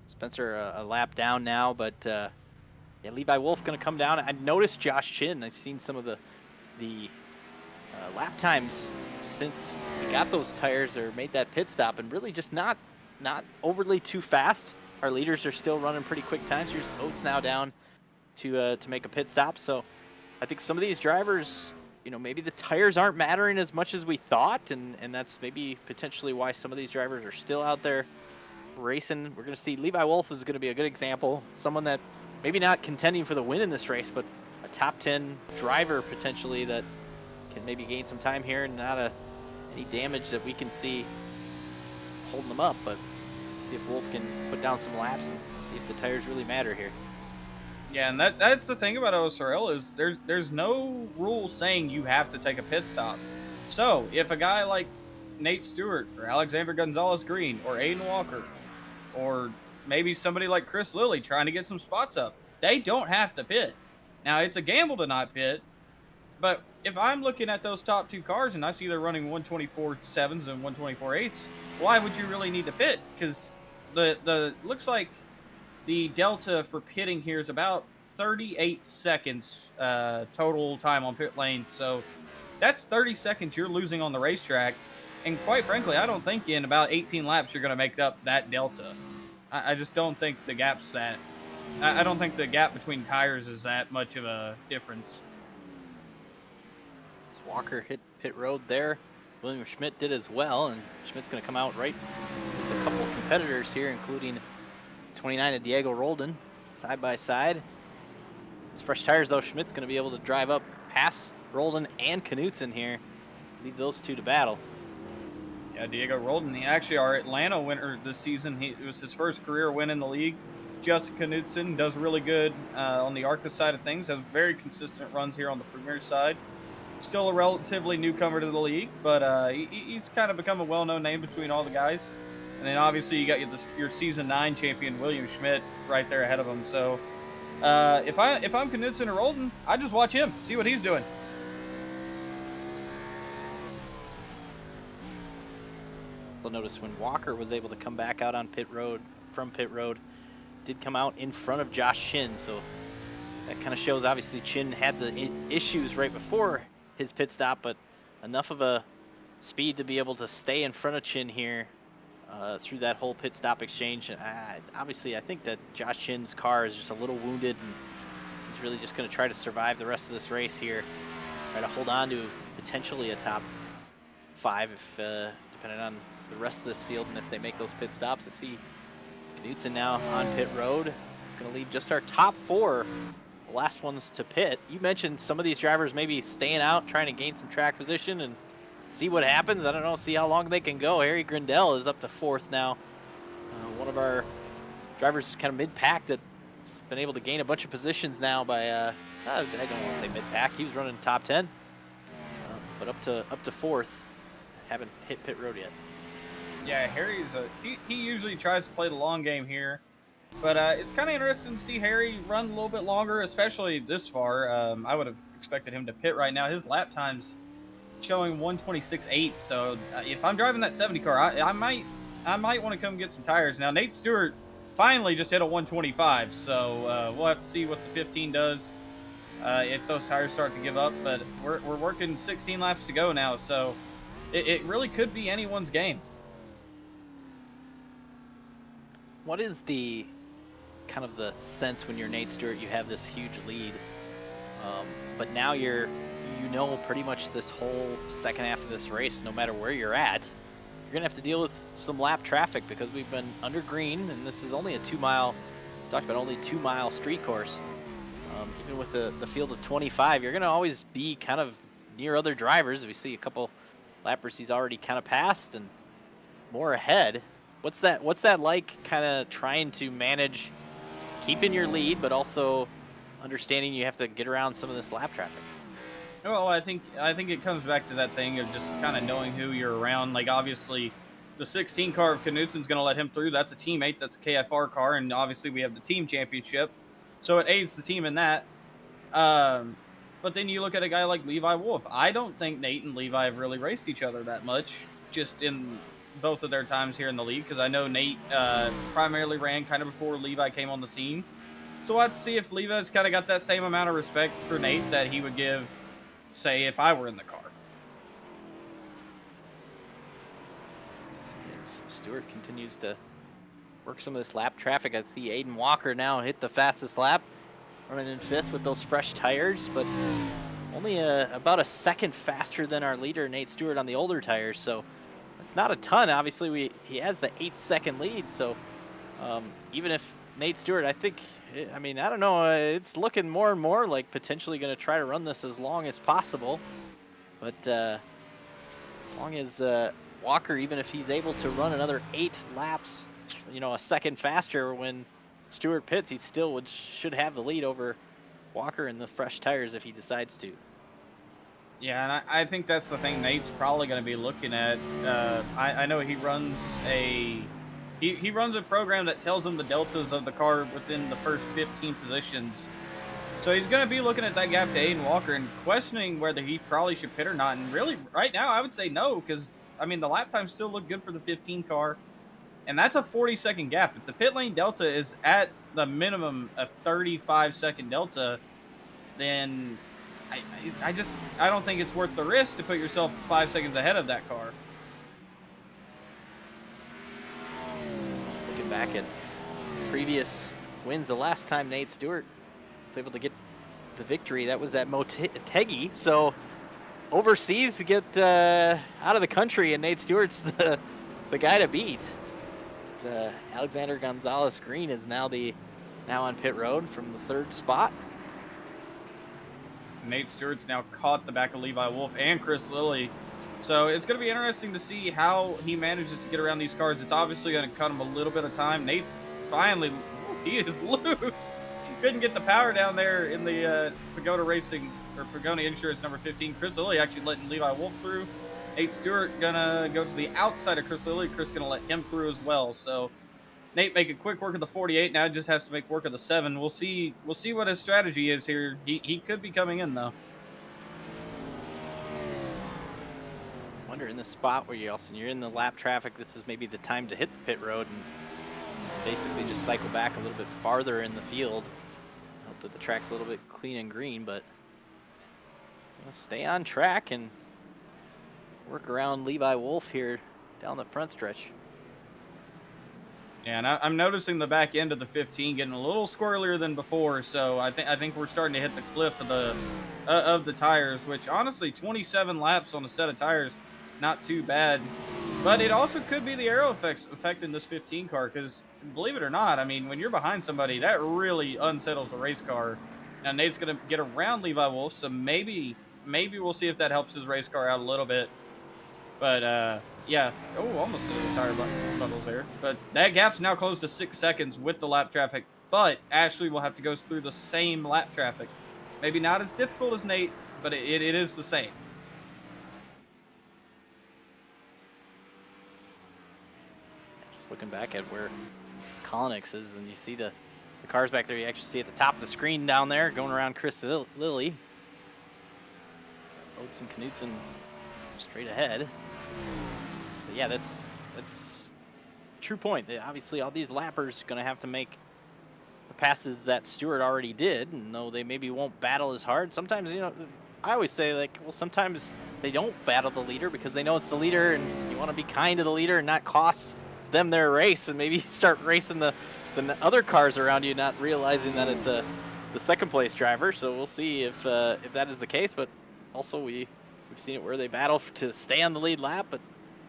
Spencer a lap down now, but yeah, Levi Wolf going to come down. I noticed Josh Chin. I've seen some of the lap times since we got those tires or made that pit stop, and really just not overly too fast. Our leaders are still running pretty quick times. Here's Oates now down to make a pit stop. So I think some of these drivers, you know, maybe the tires aren't mattering as much as we thought, and that's maybe potentially why some of these drivers are still out there racing. We're going to see Levi Wolf is going to be a good example. Someone that maybe not contending for the win in this race, but a top 10 driver potentially that can maybe gain some time here and not any damage that we can see holding them up. But see if Wolf can put down some laps and see if the tires really matter here. Yeah, and that's the thing about OSRL is there's no rule saying you have to take a pit stop. So if a guy like Nate Stewart or Alexander Gonzalez-Green or Aiden Walker or maybe somebody like Chris Lilly trying to get some spots up, they don't have to pit. Now, it's a gamble to not pit, but if I'm looking at those top 2 cars and I see they're running 124.7s and 124.8s, why would you really need to pit? Because the looks like the delta for pitting here is about 38 seconds total time on pit lane. So that's 30 seconds you're losing on the racetrack. And quite frankly, I don't think in about 18 laps you're going to make up that delta. I just don't think the gap's that. I don't think the gap between tires is that much of a difference. Walker hit pit road there. William Schmidt did as well, and Schmidt's going to come out right with a couple of competitors here, including 29 of Diego Roldan, side by side. It's fresh tires, though. Schmidt's going to be able to drive up past Roldan and Knutson here, leave those two to battle. Yeah, Diego Roldan, he actually our Atlanta winner this season. It was his first career win in the league. Justin Knutson does really good on the ARCA side of things, has very consistent runs here on the Premier side. Still a relatively newcomer to the league, but he's kind of become a well-known name between all the guys. And then obviously you got your season 9 champion William Schmidt right there ahead of him. So if I'm Knutson or Roldan, I just watch him, see what he's doing. So notice when Walker was able to come back out on pit road, did come out in front of Josh Chin. So that kind of shows obviously Chin had the issues right before his pit stop, but enough of a speed to be able to stay in front of Chin here through that whole pit stop exchange. Obviously, I think that Josh Chin's car is just a little wounded, and he's really just going to try to survive the rest of this race here, try to hold on to potentially a top 5 if depending on the rest of this field and if they make those pit stops. I see Knutson now on pit road. It's going to leave just our top 4, the last ones to pit. You mentioned some of these drivers maybe staying out, trying to gain some track position and see what happens. I don't know, see how long they can go. Harry Grindell is up to 4th now. One of our drivers kind of mid-pack that's been able to gain a bunch of positions now by, I don't want to say mid-pack. He was running top 10, but up to 4th. Haven't hit pit road yet. Yeah, Harry's he usually tries to play the long game here, but it's kind of interesting to see Harry run a little bit longer, especially this far. I would have expected him to pit right now. His lap time's showing 126.8. So if I'm driving that 70 car, I might want to come get some tires. Now Nate Stewart finally just hit a 125, so we'll have to see what the 15 does if those tires start to give up. But we're working 16 laps to go now, so it really could be anyone's game. What is the kind of the sense when you're Nate Stewart, you have this huge lead, but now you know pretty much this whole second half of this race, no matter where you're at, you're going to have to deal with some lap traffic because we've been under green, and this is only a 2-mile, talked about only 2-mile street course. Even with the field of 25, you're going to always be kind of near other drivers. We see a couple lappers he's already kind of passed and more ahead. What's that like, kind of trying to manage keeping your lead, but also understanding you have to get around some of this lap traffic? Well, I think it comes back to that thing of just kind of knowing who you're around. Like obviously, the 16 car of Knutson's going to let him through. That's a teammate. That's a KFR car, and obviously we have the team championship, so it aids the team in that. Um, but then you look at a guy like Levi Wolf. I don't think Nate and Levi have really raced each other that much, just in both of their times here in the league. Because I know Nate primarily ran kind of before Levi came on the scene. So I'd see if Levi's kind of got that same amount of respect for Nate that he would give, say, if I were in the car. As Stewart continues to work some of this lap traffic, I see Aiden Walker now hit the fastest lap, running in 5th with those fresh tires, but only about a second faster than our leader, Nate Stewart, on the older tires. So it's not a ton. Obviously, he has the 8-second lead. So even if Nate Stewart, I don't know, it's looking more and more like potentially going to try to run this as long as possible. But as long as Walker, even if he's able to run another 8 laps, a second faster when Stewart pits, he still should have the lead over Walker in the fresh tires if he decides to. Yeah, and I think that's the thing Nate's probably going to be looking at. I know he runs he runs a program that tells him the deltas of the car within the first 15 positions. So he's going to be looking at that gap to Aiden Walker and questioning whether he probably should pit or not. And really, right now, I would say no, because, the lap times still look good for the 15 car. And that's a 40-second gap. If the pit lane delta is at the minimum of 35-second delta, then I don't think it's worth the risk to put yourself 5 seconds ahead of that car. Just looking back at previous wins, the last time Nate Stewart was able to get the victory, that was at Motegi. So overseas to get out of the country, and Nate Stewart's the guy to beat. Alexander Gonzalez Green is now on pit road from the 3rd spot. Nate Stewart's now caught the back of Levi Wolf and Chris Lilly. So it's going to be interesting to see how he manages to get around these cars. It's obviously going to cut him a little bit of time. Nate's finally, he is loose. Couldn't get the power down there in the Pagoda Racing, or Pagoda Insurance number 15. Chris Lilly actually letting Levi Wolf through. Nate Stewart gonna go to the outside of Chris Lilly. Chris gonna let him through as well. So Nate making quick work of the 48. Now just has to make work of the 7. We'll see what his strategy is here. He could be coming in though. I wonder in the spot where you're in the lap traffic, this is maybe the time to hit the pit road and basically just cycle back a little bit farther in the field. Hope that the track's a little bit clean and green, but stay on track and work around Levi Wolf here down the front stretch. Yeah, and I'm noticing the back end of the 15 getting a little squirrelier than before, so I think we're starting to hit the cliff of the tires, which honestly 27 laps on a set of tires, not too bad. But it also could be the aero effects affecting this 15 car, because believe it or not, when you're behind somebody, that really unsettles the race car. Now Nate's going to get around Levi Wolf, so maybe we'll see if that helps his race car out a little bit. But, yeah. Oh, almost did the tire bundles there. But that gap's now close to 6 seconds with the lap traffic. But Ashley will have to go through the same lap traffic. Maybe not as difficult as Nate, but it is the same. Just looking back at where Collins is, and you see the cars back there. You actually see at the top of the screen down there going around Chris Lilly. Oates and Knutson straight ahead. But yeah, that's true point. Obviously, all these lappers are going to have to make the passes that Stewart already did, and though they maybe won't battle as hard, sometimes, I always say, sometimes they don't battle the leader because they know it's the leader, and you want to be kind to the leader and not cost them their race, and maybe start racing the other cars around you, not realizing that it's the second place driver. So we'll see if that is the case, but also we've seen it where they battle to stay on the lead lap, but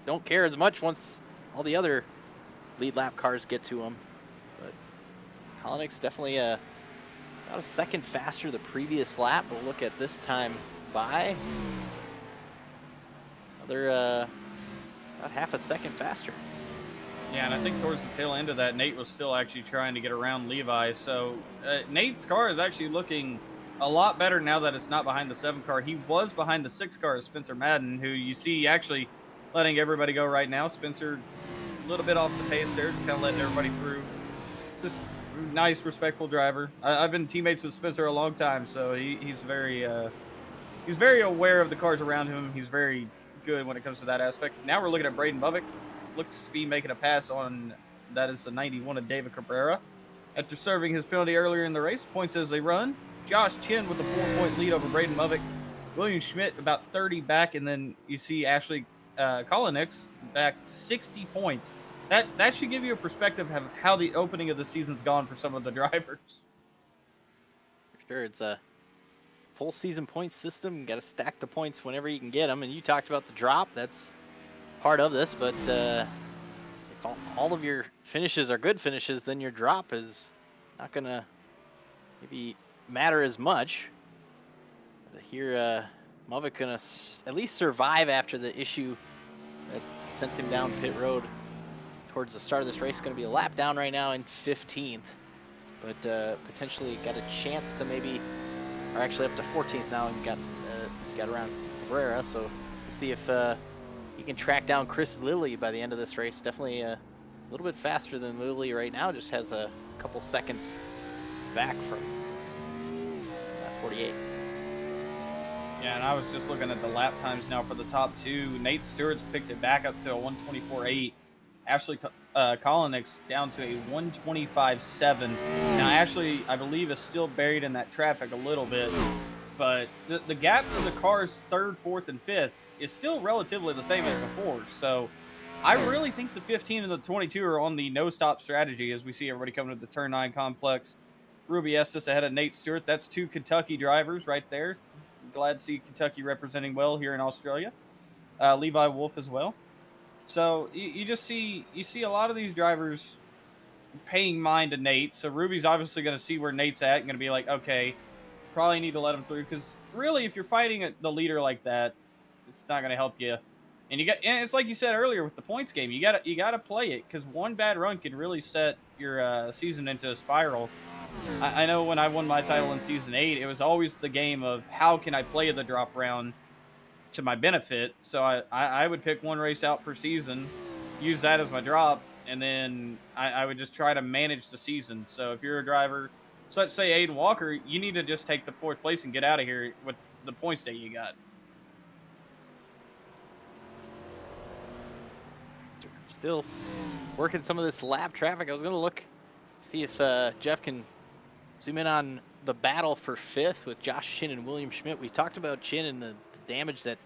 don't care as much once all the other lead lap cars get to them. But Collins definitely about a second faster the previous lap. We'll look at this time by another about half a second faster. Yeah, and I think towards the tail end of that, Nate was still actually trying to get around Levi. So Nate's car is actually looking a lot better now that it's not behind the 7 car. He was behind the 6 car, Spencer Madden, who you see actually letting everybody go right now. Spencer, a little bit off the pace there, just kind of letting everybody through. Just nice, respectful driver. I've been teammates with Spencer a long time, so he's very aware of the cars around him. He's very good when it comes to that aspect. Now we're looking at Braden Bubbick. Looks to be making a pass on, that is the 91 of David Cabrera. After serving his penalty earlier in the race, points as they run. Josh Chin with a 4-point lead over Braden Bubbick. William Schmidt about 30 back, and then you see Ashley Kolonix back 60 points. That should give you a perspective of how the opening of the season's gone for some of the drivers. For sure, it's a full season point system. You got to stack the points whenever you can get them. And you talked about the drop. That's part of this. But if all of your finishes are good finishes, then your drop is not going to maybe matter as much. But here, Movic going to at least survive after the issue that sent him down pit road towards the start of this race. Going to be a lap down right now in 15th. But potentially got a chance to maybe, or actually up to 14th now, and got since he got around Cabrera. So we'll see if he can track down Chris Lilly by the end of this race. Definitely a little bit faster than Lilly right now. Just has a couple seconds back from 48. Yeah, and I was just looking at the lap times now for the top two. Nate Stewart's picked it back up to a 124.8. Ashley Kolonix down to a 125.7. Now, Ashley, I believe, is still buried in that traffic a little bit, but the gap to the cars 3rd, 4th, and 5th is still relatively the same as before. So I really think the 15 and the 22 are on the no-stop strategy as we see everybody coming to the Turn 9 complex. Ruby Estes ahead of Nate Stewart. That's 2 Kentucky drivers right there. Glad to see Kentucky representing well here in Australia. Levi Wolf as well. So you just see a lot of these drivers paying mind to Nate. So Ruby's obviously going to see where Nate's at and going to be like, okay, probably need to let him through, because really, if you're fighting the leader like that, it's not going to help you. And it's like you said earlier with the points game. You got to play it, because one bad run can really set your season into a spiral. I know when I won my title in season 8, it was always the game of how can I play the drop round to my benefit. So I would pick one race out per season, use that as my drop, and then I would just try to manage the season. So if you're a driver, so let's say Aiden Walker, you need to just take the 4th place and get out of here with the points that you got. Still working some of this lap traffic. I was going to look, see if Jeff can zoom in on the battle for 5th with Josh Chin and William Schmidt. We talked about Chin and the damage that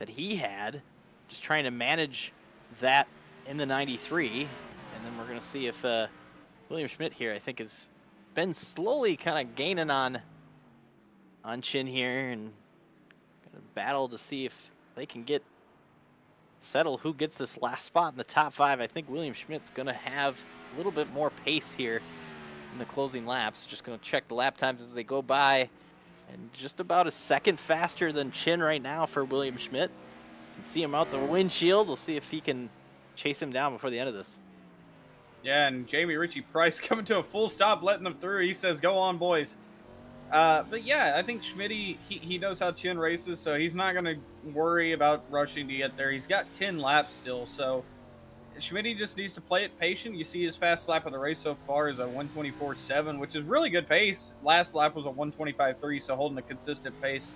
he had, just trying to manage that in the 93. And then we're going to see if William Schmidt here, I think, has been slowly kind of gaining on Chin here, and going to battle to see if they can settle who gets this last spot in the top 5. I think William Schmidt's going to have a little bit more pace here in the closing laps. Just going to check the lap times as they go by, and just about a second faster than Chin right now for William Schmidt. You can see him out the windshield. We'll see if he can chase him down before the end of this. Yeah, and Jamie Ritchie Price coming to a full stop, letting them through. He says, go on, boys. But yeah, I think Schmitty, he knows how Chin races, so he's not going to worry about rushing to get there. He's got 10 laps still, so Schmitty just needs to play it patient. You see his fast lap of the race so far is a 124.7, which is really good pace. Last lap was a 125.3, so holding a consistent pace.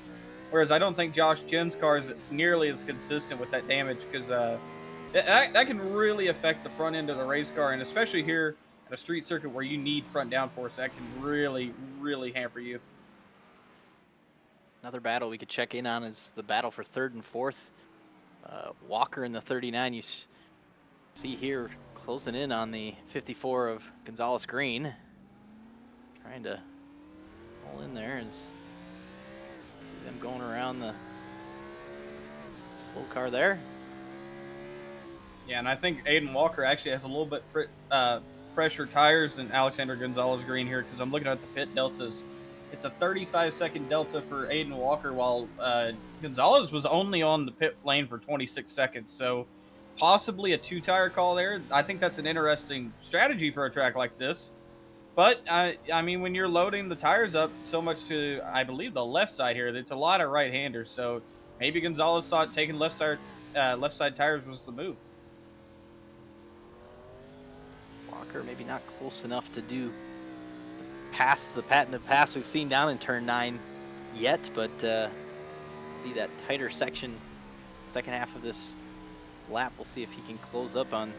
Whereas I don't think Josh Chin's car is nearly as consistent with that damage, because that can really affect the front end of the race car, and especially here at a street circuit where you need front downforce, that can really, really hamper you. Another battle we could check in on is the battle for 3rd and 4th. Walker in the 39, you see here closing in on the 54 of Gonzalez Green. Trying to pull in there as see them going around the slow car there. Yeah, and I think Aiden Walker actually has a little bit fresher tires than Alexander Gonzalez Green here, because I'm looking at the pit deltas. It's a 35-second delta for Aiden Walker, while Gonzalez was only on the pit lane for 26 seconds. So possibly a 2-tire call there. I think that's an interesting strategy for a track like this. But I mean, when you're loading the tires up so much to, I believe, the left side here, it's a lot of right-handers. So maybe Gonzalez thought taking left side tires was the move. Walker maybe not close enough to do past the patented pass we've seen down in turn 9 yet, but see that tighter section second half of this lap. We'll see if he can close up on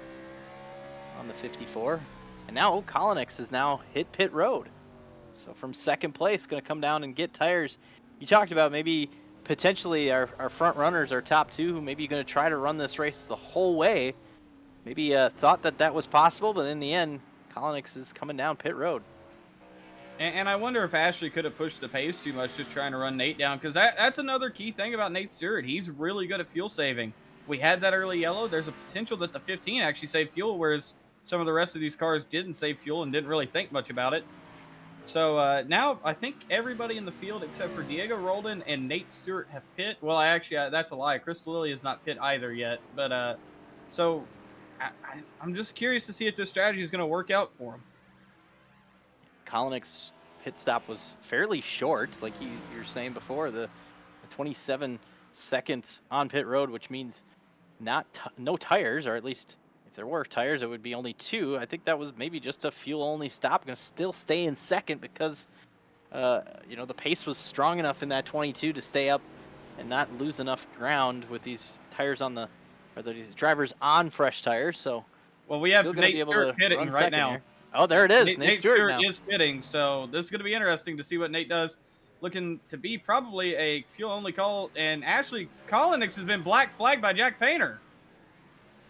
the 54. And now Colonix has now hit pit road, so from second place going to come down and get tires. You talked about maybe potentially our front runners, our top 2, who maybe going to try to run this race the whole way. Maybe thought that was possible, but in the end, Colonix is coming down pit road. And I wonder if Ashley could have pushed the pace too much, just trying to run Nate down, because that's another key thing about Nate Stewart. He's really good at fuel saving. We had that early yellow. There's a potential that the 15 actually saved fuel, whereas some of the rest of these cars didn't save fuel and didn't really think much about it. So now I think everybody in the field except for Diego Roldan and Nate Stewart have pit. Well, that's a lie. Crystal Lily has not pit either yet. But so I'm just curious to see if this strategy is going to work out for him. Colonix pit stop was fairly short, like you were saying before, the 27 seconds on pit road, which means no tires, or at least if there were tires, it would be only 2. I think that was maybe just a fuel-only stop. Going to still stay in second because, the pace was strong enough in that 22 to stay up and not lose enough ground with these tires these drivers on fresh tires. So, well, we have Nate Stewart pitting right now. Here. Oh, there it is. Nate Stewart now is pitting, so this is going to be interesting to see what Nate does. Looking to be probably a fuel-only call, and Ashley Colonix has been black flagged by Jack Painter.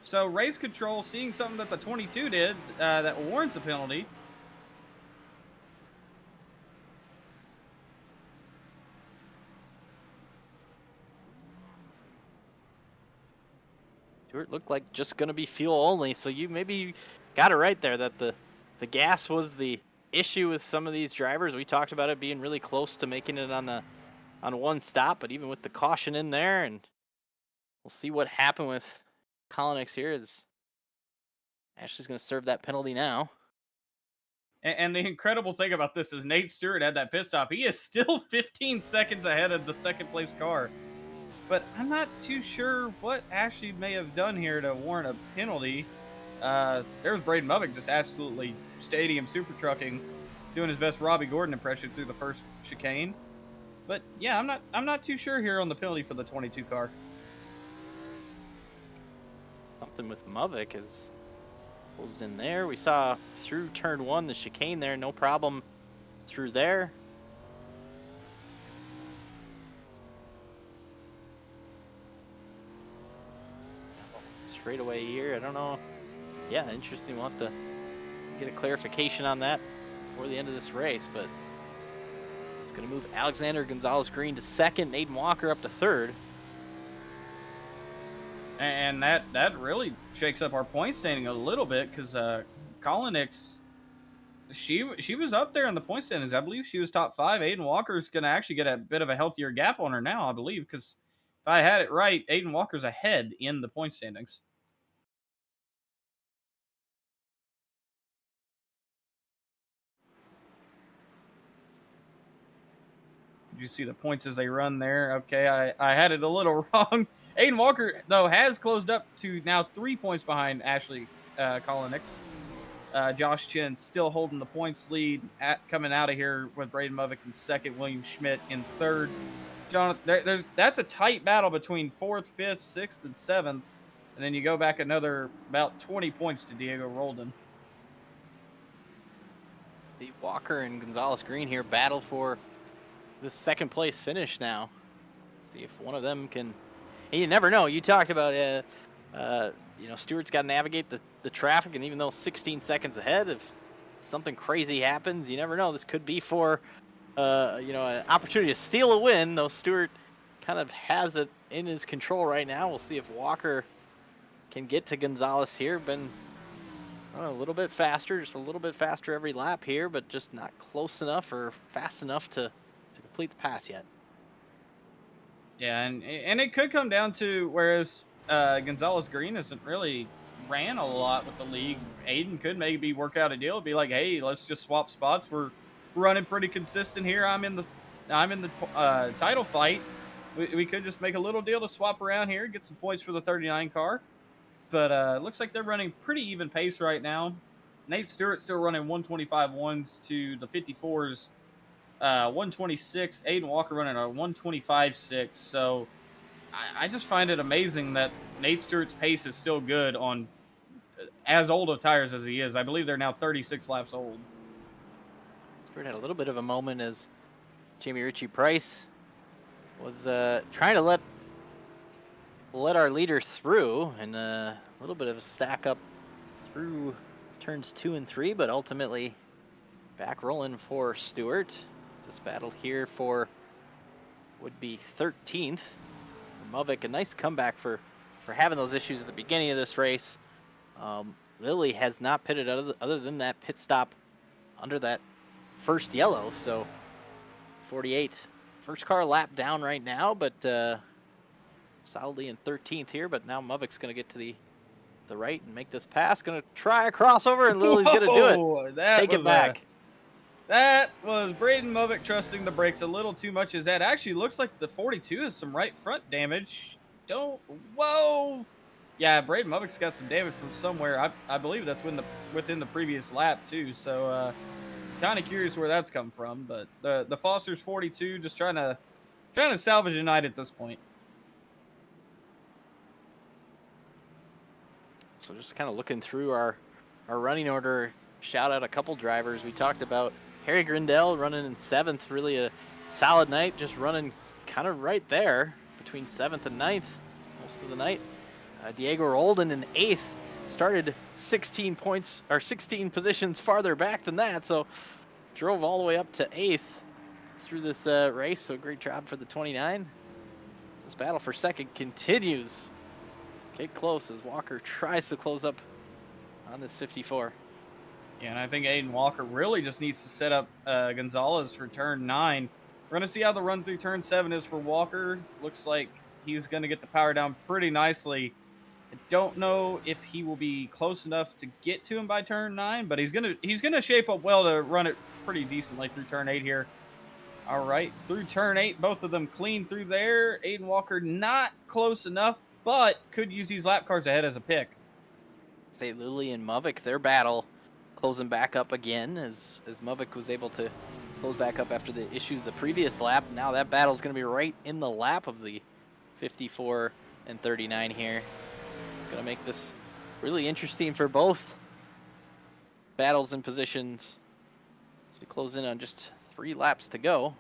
So race control, seeing something that the 22 did that warrants a penalty. Stewart looked like just going to be fuel only, so you maybe got it right there that the gas was the issue with some of these drivers. We talked about it being really close to making it on one stop, but even with the caution in there, and we'll see what happened with Colonix here as Ashley's going to serve that penalty now. And the incredible thing about this is Nate Stewart had that pit stop. He is still 15 seconds ahead of the second place car. But I'm not too sure what Ashley may have done here to warrant a penalty. There's Braden Movick just absolutely stadium super trucking, doing his best Robbie Gordon impression through the first chicane. But yeah, I'm not too sure here on the penalty for the 22 car. Something with Movick is closed in there. We saw through turn 1 the chicane there, no problem through there. Straight away here, I don't know. Yeah, interesting. We'll have to get a clarification on that before the end of this race, but it's going to move Alexander Gonzalez-Green to second, Aiden Walker up to third. And that really shakes up our point standing a little bit, because Colonix, she was up there in the point standings. I believe she was top 5. Aiden Walker's going to actually get a bit of a healthier gap on her now, I believe, because if I had it right, Aiden Walker's ahead in the point standings. Did you see the points as they run there? Okay, I had it a little wrong. Aiden Walker, though, has closed up to now 3 points behind Ashley Colonix. Josh Chin still holding the points lead, coming out of here with Braden Movick in second, William Schmidt in third. Jonathan, that's a tight battle between 4th, 5th, 6th, and 7th. And then you go back another about 20 points to Diego Roldan. The Walker and Gonzalez-Green here battle for this second place finish now. See if one of them can. And you never know. You talked about, Stewart's got to navigate the traffic, and even though 16 seconds ahead, if something crazy happens, you never know. This could be for, an opportunity to steal a win, though Stewart kind of has it in his control right now. We'll see if Walker can get to Gonzalez here. Been a little bit faster, just a little bit faster every lap here, but just not close enough or fast enough to complete the pass yet. Yeah, and it could come down to, whereas Gonzalez-Green isn't really ran a lot with the league, Aiden could maybe work out a deal. Be like, hey, let's just swap spots. We're running pretty consistent here. I'm in the title fight. We could just make a little deal to swap around here, get some points for the 39 car. But looks like they're running pretty even pace right now. Nate Stewart still running 125 ones to the 54s 126. Aiden Walker running a 125.6. So I just find it amazing that Nate Stewart's pace is still good on as old of tires as he is. I believe they're now 36 laps old. Stewart had a little bit of a moment as Jamie Ritchie Price was trying to let our leader through, and a little bit of a stack up through turns 2 and 3, but ultimately back rolling for Stewart. This battle here for would be 13th. Movic, a nice comeback for having those issues at the beginning of this race. Lilly has not pitted other than that pit stop under that first yellow, so 48. First car lap down right now, but solidly in 13th here. But now Movic's going to get to the right and make this pass. Going to try a crossover, and Lilly's going to do it. Take it back. That was Braden Movic trusting the brakes a little too much. As that actually looks like the 42 has some right front damage. Whoa. Yeah, Braden Movic's got some damage from somewhere. I believe that's within the previous lap too. So kind of curious where that's come from. But the Foster's 42 just trying to salvage a night at this point. So just kind of looking through our running order, shout out a couple drivers. We talked about Harry Grindell running in 7th, really a solid night, just running kind of right there between 7th and 9th most of the night. Diego Roldan in 8th, started 16 positions farther back than that, so drove all the way up to 8th through this race, so great job for the 29. This battle for second continues. Get close as Walker tries to close up on this 54. Yeah, and I think Aiden Walker really just needs to set up Gonzalez for turn 9. We're going to see how the run through turn 7 is for Walker. Looks like he's going to get the power down pretty nicely. I don't know if he will be close enough to get to him by turn 9, but he's gonna shape up well to run it pretty decently through turn 8 here. All right, through turn 8, both of them clean through there. Aiden Walker not close enough, but could use these lap cars ahead as a pick. Say Lilly and Movic, their battle closing back up again as Movic was able to close back up after the issues the previous lap. Now that battle is going to be right in the lap of the 54 and 39 here. It's going to make this really interesting for both battles and positions as we close in on just 3 laps to go.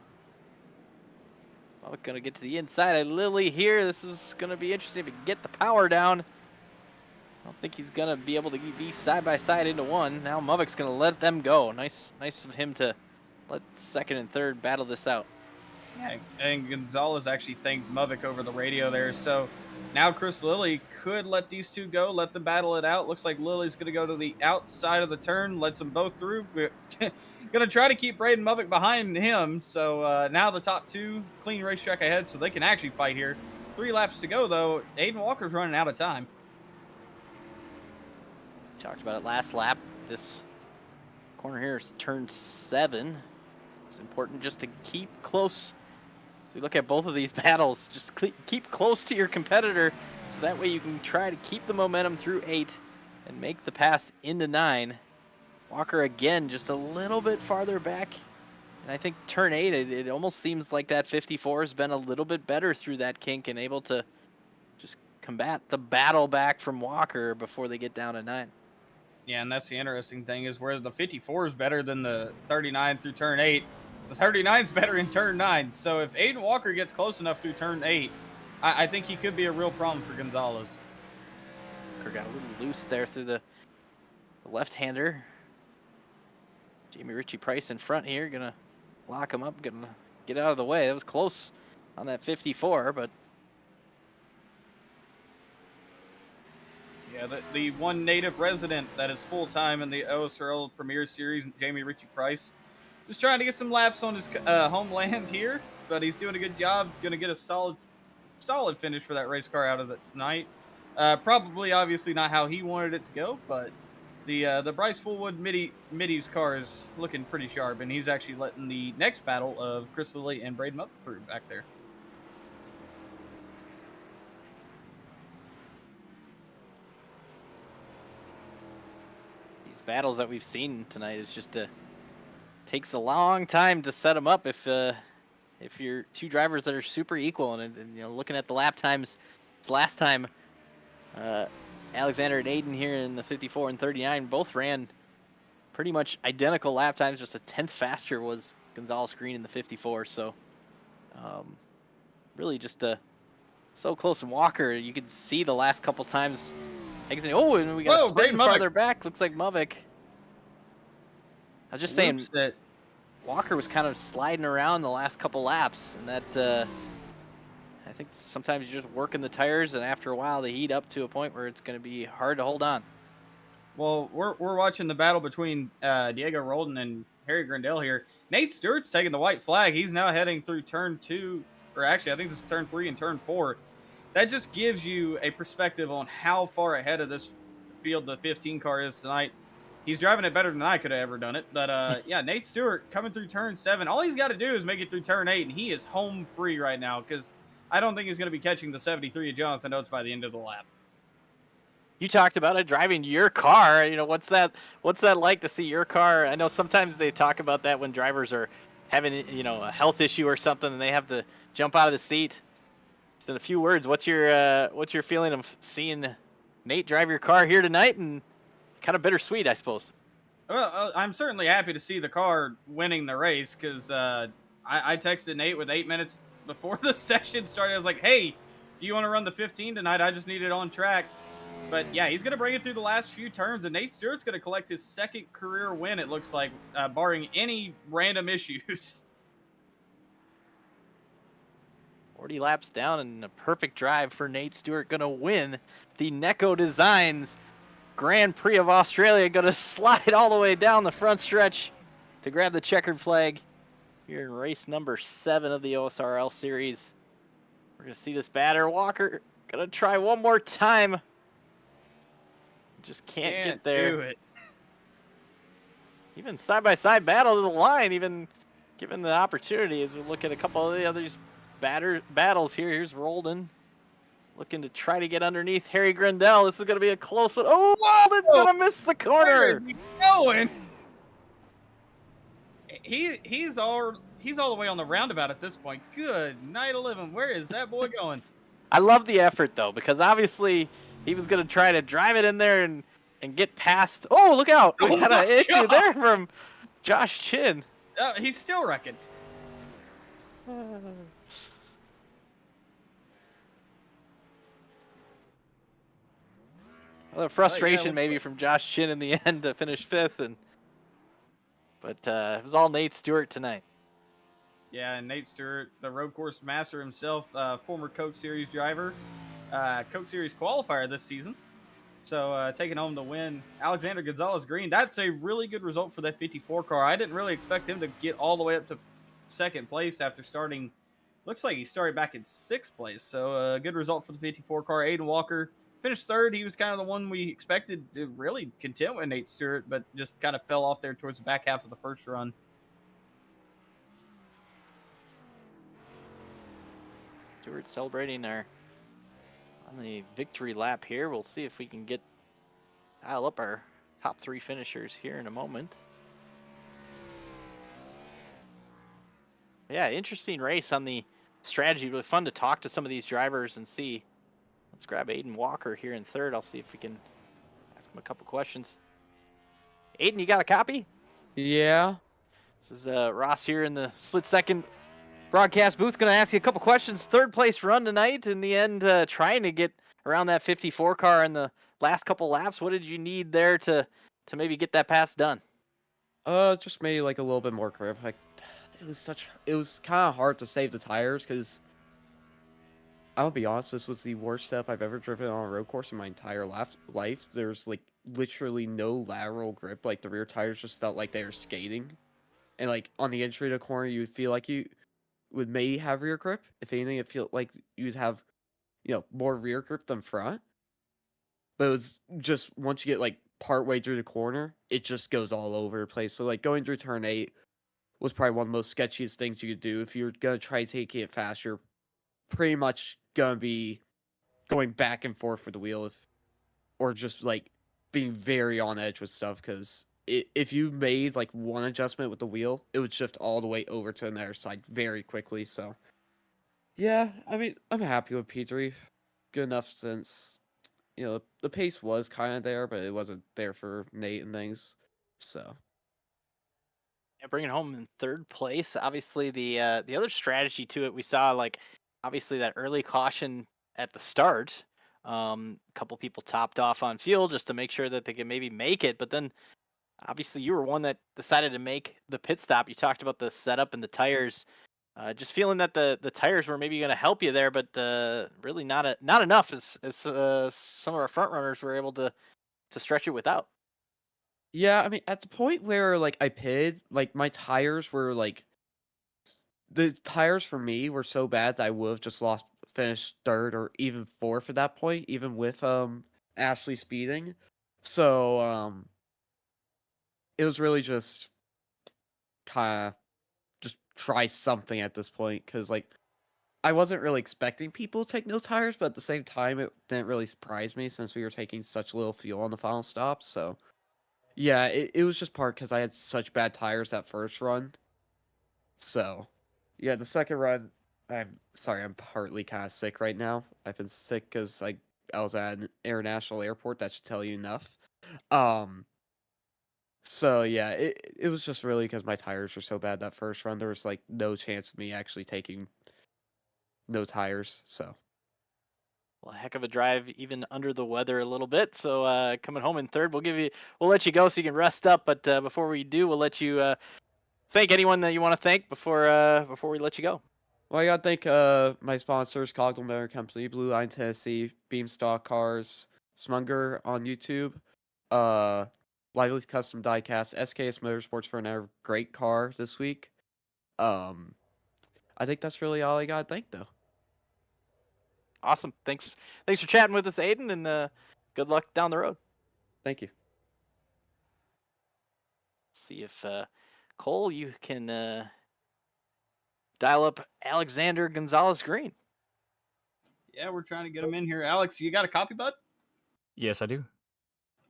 Movic going to get to the inside of Lilly here. This is going to be interesting to get the power down. I don't think he's going to be able to be side by side into one. Now Movic's going to let them go. Nice of him to let second and third battle this out. Yeah, and Gonzalez actually thanked Movic over the radio there. So now Chris Lilly could let these two go, let them battle it out. Looks like Lilly's going to go to the outside of the turn, lets them both through. We're going to try to keep Braden Movic behind him. So now the top 2, clean racetrack ahead, so they can actually fight here. 3 laps to go, though. Aiden Walker's running out of time. Talked about it last lap. This corner here is turn 7. It's important just to keep close. So we look at both of these battles, just keep close to your competitor so that way you can try to keep the momentum through 8 and make the pass into 9. Walker again just a little bit farther back. And I think turn 8, it almost seems like that 54 has been a little bit better through that kink and able to just combat the battle back from Walker before they get down to 9. Yeah, and that's the interesting thing is where the 54 is better than the 39 through turn 8. The 39 is better in turn 9. So if Aiden Walker gets close enough through turn 8, I think he could be a real problem for Gonzalez. Walker got a little loose there through the left-hander. Jamie Ritchie Price in front here, gonna lock him up, gonna get out of the way. That was close on that 54, but yeah, the one native resident that is full-time in the OSRL Premier Series, Jamie Ritchie Price, just trying to get some laps on his homeland here, but he's doing a good job. Going to get a solid finish for that race car out of the night. Probably, obviously, not how he wanted it to go, but the Bryce Fullwood Middy's car is looking pretty sharp, and he's actually letting the next battle of Chris Lilly and Braden Muff through back there. These battles that we've seen tonight is just takes a long time to set them up if you're two drivers that are super equal. And you know, looking at the lap times, this last time Alexander and Aiden here in the 54 and 39 both ran pretty much identical lap times. Just a tenth faster was Gonzalez Green in the 54. So really just so close. And Walker, you could see the last couple times. Oh, and we got a spin farther back. Looks like Muvik. I was just saying that Walker was kind of sliding around the last couple laps, and that I think sometimes you're just working the tires, and after a while they heat up to a point where it's going to be hard to hold on. Well, we're watching the battle between Diego Roldan and Harry Grindell here. Nate Stewart's taking the white flag. He's now heading through turn 2, or actually I think this is turn 3 and turn 4. That just gives you a perspective on how far ahead of this field the 15 car is tonight. He's driving it better than I could have ever done it. But, yeah, Nate Stewart coming through turn 7. All he's got to do is make it through turn 8, and he is home free right now because I don't think he's going to be catching the 73 of Jonathan Oates by the end of the lap. You talked about it, driving your car. You know, what's that like to see your car? I know sometimes they talk about that when drivers are having, you know, a health issue or something and they have to jump out of the seat. Just in a few words, what's your feeling of seeing Nate drive your car here tonight, and kind of bittersweet, I suppose? Well, I'm certainly happy to see the car winning the race because I texted Nate with 8 minutes before the session started. I was like, hey, do you want to run the 15 tonight? I just need it on track. But, yeah, he's going to bring it through the last few turns, and Nate Stewart's going to collect his second career win, it looks like, barring any random issues. 40 laps down and a perfect drive for Nate Stewart. Going to win the Neko Designs Grand Prix of Australia. Going to slide all the way down the front stretch to grab the checkered flag here in race number 7 of the OSRL series. We're going to see this batter. Walker going to try one more time. Just can't get there. Do it. Even side-by-side battle to the line, even given the opportunity, as we look at a couple of the others battles here. Here's Roldan looking to try to get underneath Harry Grindell. This is going to be a close one. Oh, Roldan's going to miss the corner. Where is he going? He's all the way on the roundabout at this point. Good night, 11. Where is that boy going? I love the effort, though, because obviously he was going to try to drive it in there and get past. Oh, look out. We got an issue there from Josh Chin. He's still wrecking. Well, frustration maybe from Josh Chin in the end to finish 5th, but it was all Nate Stewart tonight. Yeah, and Nate Stewart, the road course master himself, former Coke Series driver, Coke Series qualifier this season. So taking home the win. Alexander Gonzalez Green, that's a really good result for that 54 car. I didn't really expect him to get all the way up to 2nd place after starting. Looks like he started back in 6th place. So a good result for the 54 car. Aiden Walker finished 3rd. He was kind of the one we expected to really contend with Nate Stewart, but just kind of fell off there towards the back half of the first run. Stewart celebrating on the victory lap here. We'll see if we can dial up our top 3 finishers here in a moment. Yeah, interesting race on the strategy. Really fun to talk to some of these drivers and see. Let's grab Aiden Walker here in 3rd. I'll see if we can ask him a couple questions. Aiden, you got a copy? Yeah. This is Ross here in the split-second broadcast booth. Going to ask you a couple questions. 3rd place run tonight. In the end, trying to get around that 54 car in the last couple laps. What did you need there to maybe get that pass done? Just maybe like a little bit more grip. Like it was kind of hard to save the tires because I'll be honest, this was the worst step I've ever driven on a road course in my entire life. There's like literally no lateral grip. Like the rear tires just felt like they were skating, and like on the entry to the corner, you would feel like you would maybe have rear grip. If anything, it felt like you'd have, more rear grip than front. but it was just once you get like partway through the corner, it just goes all over the place. So like going through turn 8 was probably one of the most sketchiest things you could do. If you're gonna try taking it fast, you're pretty much gonna be going back and forth with the wheel, or just like being very on edge with stuff. Because if you made like one adjustment with the wheel, it would shift all the way over to the other side very quickly. So yeah, I mean, I'm happy with P3. Good enough since the pace was kind of there, but it wasn't there for Nate and things. So Yeah, bringing home in third place. Obviously, the other strategy to it, we saw like obviously that early caution at the start. A couple people topped off on fuel just to make sure that they could maybe make it, but then obviously you were one that decided to make the pit stop. You talked about the setup and the tires. Just feeling that the tires were maybe going to help you there, but really not enough as some of our front runners were able to stretch it without. yeah, I mean, at the point where like I pitted, like my tires were like the tires for me were so bad that I would have just finished third or even fourth at that point, even with Ashley speeding. So it was really just kind of just try something at this point, because like I wasn't really expecting people to take no tires, but at the same time it didn't really surprise me since we were taking such little fuel on the final stop. So yeah, it was just part because I had such bad tires that first run. So yeah, the second run, I'm sorry, I'm partly kind of sick right now. I've been sick because I was at an international airport. That should tell you enough. Um, so yeah, it was just really because my tires were so bad that first run. There was like no chance of me actually taking no tires. So Well, heck of a drive, even under the weather a little bit. So coming home in third, we'll let you go so you can rest up. But before we do, we'll let you thank anyone that you want to thank before we let you go. well, I gotta thank my sponsors: Coglin Motor Company, Blue Line Tennessee, Beamstock Cars, Smunger on YouTube, uh, Lively's Custom Diecast, SKS Motorsports for another great car this week. I think that's really all I gotta thank though. Awesome. Thanks for chatting with us, Aiden, and good luck down the road. Thank you. See if Cole, you can dial up Alexander Gonzalez Green. Yeah, we're trying to get him in here. Alex, you got a copy, bud? Yes, I do.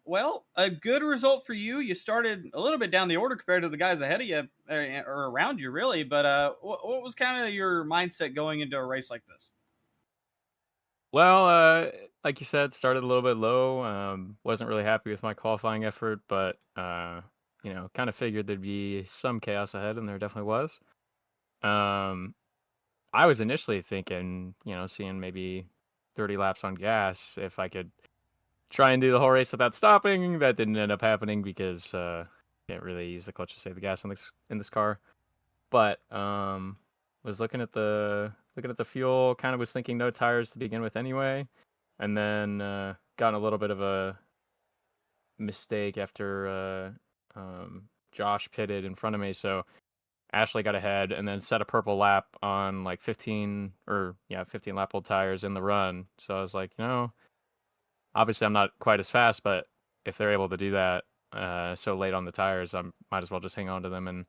Well, a good result for you. You started a little bit down the order compared to the guys ahead of you or around you, really. But what was kind of your mindset going into a race like this? Well, like you said, started a little bit low. Wasn't really happy with my qualifying effort, but kind of figured there'd be some chaos ahead, and there definitely was. I was initially thinking, seeing maybe 30 laps on gas if I could try and do the whole race without stopping. That didn't end up happening because can't really use the clutch to save the gas in this car. But was looking at the fuel, kind of was thinking no tires to begin with anyway, and then got in a little bit of a mistake after Josh pitted in front of me, so Ashley got ahead and then set a purple lap on like 15 lap old tires in the run. So I was like, obviously I'm not quite as fast, but if they're able to do that so late on the tires, I might as well just hang on to them and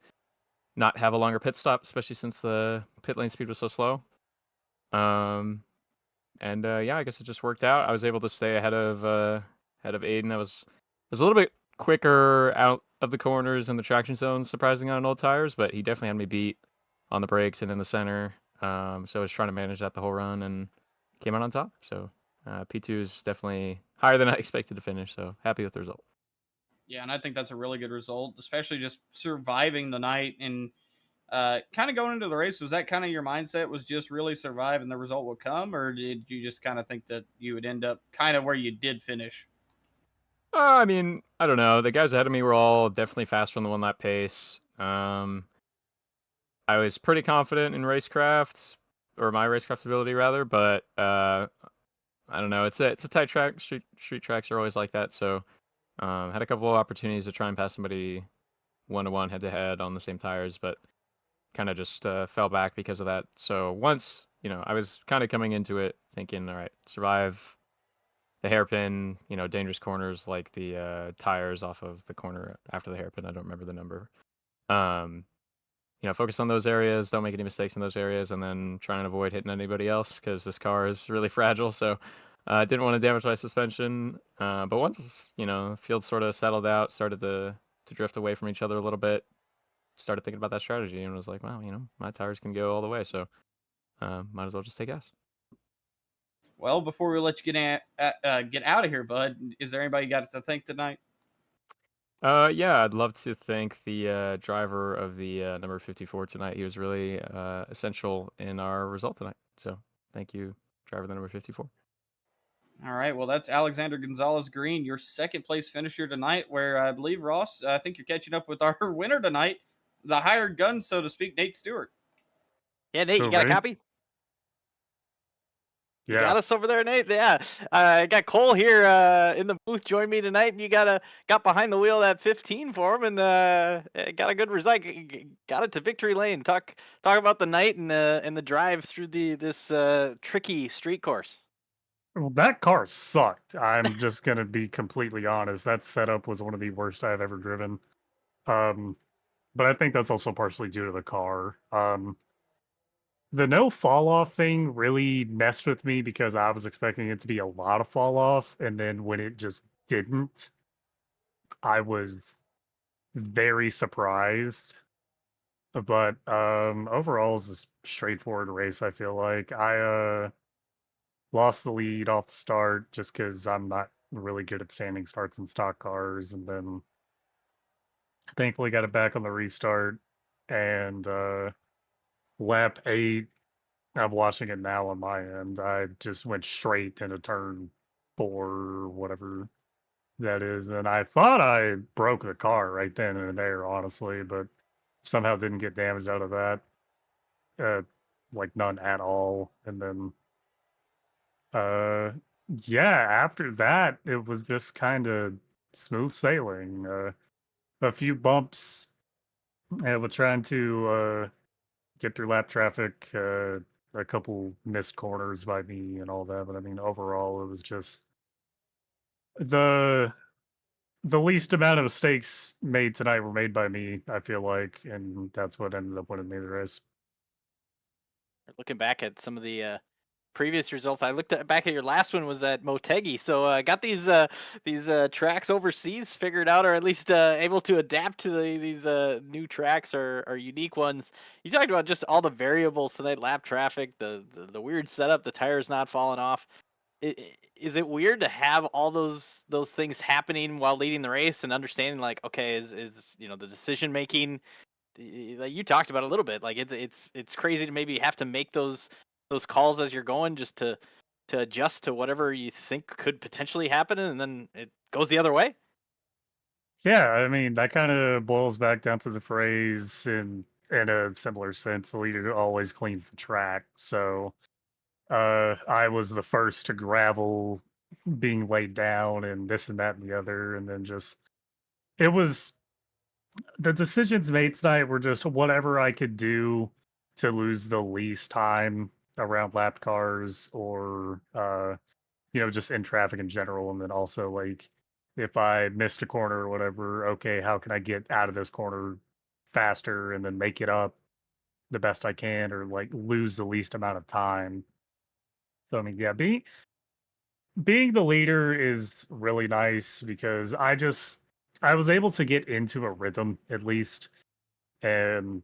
not have a longer pit stop, especially since the pit lane speed was so slow. I guess it just worked out. I was able to stay ahead of Aiden. I was a little bit quicker out of the corners and the traction zones, surprisingly, on old tires, but he definitely had me beat on the brakes and in the center. So I was trying to manage that the whole run and came out on top. So P2 is definitely higher than I expected to finish. So happy with the result. Yeah, and I think that's a really good result, especially just surviving the night and kind of going into the race. Was that kind of your mindset, was just really survive and the result will come? Or did you just kind of think that you would end up kind of where you did finish? I mean, I don't know. The guys ahead of me were all definitely faster on the one lap pace. I was pretty confident in racecraft, or my racecraft ability rather, but I don't know. It's a tight track. Street tracks are always like that. So had a couple of opportunities to try and pass somebody 1-to-1 head-to-head on the same tires, but kind of just fell back because of that. So once, I was kind of coming into it thinking, all right, survive the hairpin, dangerous corners like the tires off of the corner after the hairpin. I don't remember the number. Focus on those areas. Don't make any mistakes in those areas, and then try and avoid hitting anybody else because this car is really fragile. So I didn't want to damage my suspension. But once the field sort of settled out, started to drift away from each other a little bit, started thinking about that strategy and was like, wow, my tires can go all the way, so might as well just take gas. Well, before we let you get out of here, bud, is there anybody you got to thank tonight? Yeah, I'd love to thank the driver of the number 54 tonight. He was really essential in our result tonight. So thank you, driver of the number 54. All right, well, that's Alexander Gonzalez Green, your second place finisher tonight, where I believe, Ross, I think you're catching up with our winner tonight, the hired gun, so to speak, Nate Stewart. Yeah, Nate, you got a copy? You Yeah. got us over there, Nate? Yeah. I got Cole here in the booth. Joined me tonight, and you got behind the wheel of that 15 for him, and got a good result. Got it to victory lane. Talk about the night and the drive through this tricky street course. Well, that car sucked. I'm just gonna be completely honest. That setup was one of the worst I've ever driven. But I think that's also partially due to the car. The no fall off thing really messed with me because I was expecting it to be a lot of fall off, and then when it just didn't, I was very surprised. But overall, it's a straightforward race. I feel like I lost the lead off the start just because I'm not really good at standing starts in stock cars, and then thankfully got it back on the restart. And lap 8, I'm watching it now on my end. I just went straight into turn 4, or whatever that is, and I thought I broke the car right then and there, honestly, but somehow didn't get damage out of that. Like none at all. And then yeah, after that it was just kind of smooth sailing. A few bumps with trying to get through lap traffic, a couple missed corners by me and all that, but I mean overall it was just the least amount of mistakes made tonight were made by me, I feel like, and that's what ended up winning me the race. Looking back at some of the previous results, I looked back at your last one was at Motegi. So got these tracks overseas figured out, or at least able to adapt to these new tracks or unique ones. You talked about just all the variables tonight: lap traffic, the weird setup, the tires not falling off. Is it weird to have all those things happening while leading the race and understanding like, okay, is the decision making, like you talked about a little bit, like it's crazy to maybe have to make those calls as you're going just to adjust to whatever you think could potentially happen, and then it goes the other way. Yeah, I mean that kind of boils back down to the phrase in a similar sense: the leader always cleans the track. So I was the first to gravel being laid down and this and that and the other, and then just it was the decisions made tonight were just whatever I could do to lose the least time around lap cars, or just in traffic in general. And then also, like, if I missed a corner or whatever, okay, how can I get out of this corner faster and then make it up the best I can, or like lose the least amount of time. So I mean, yeah, being the leader is really nice because I was able to get into a rhythm at least. And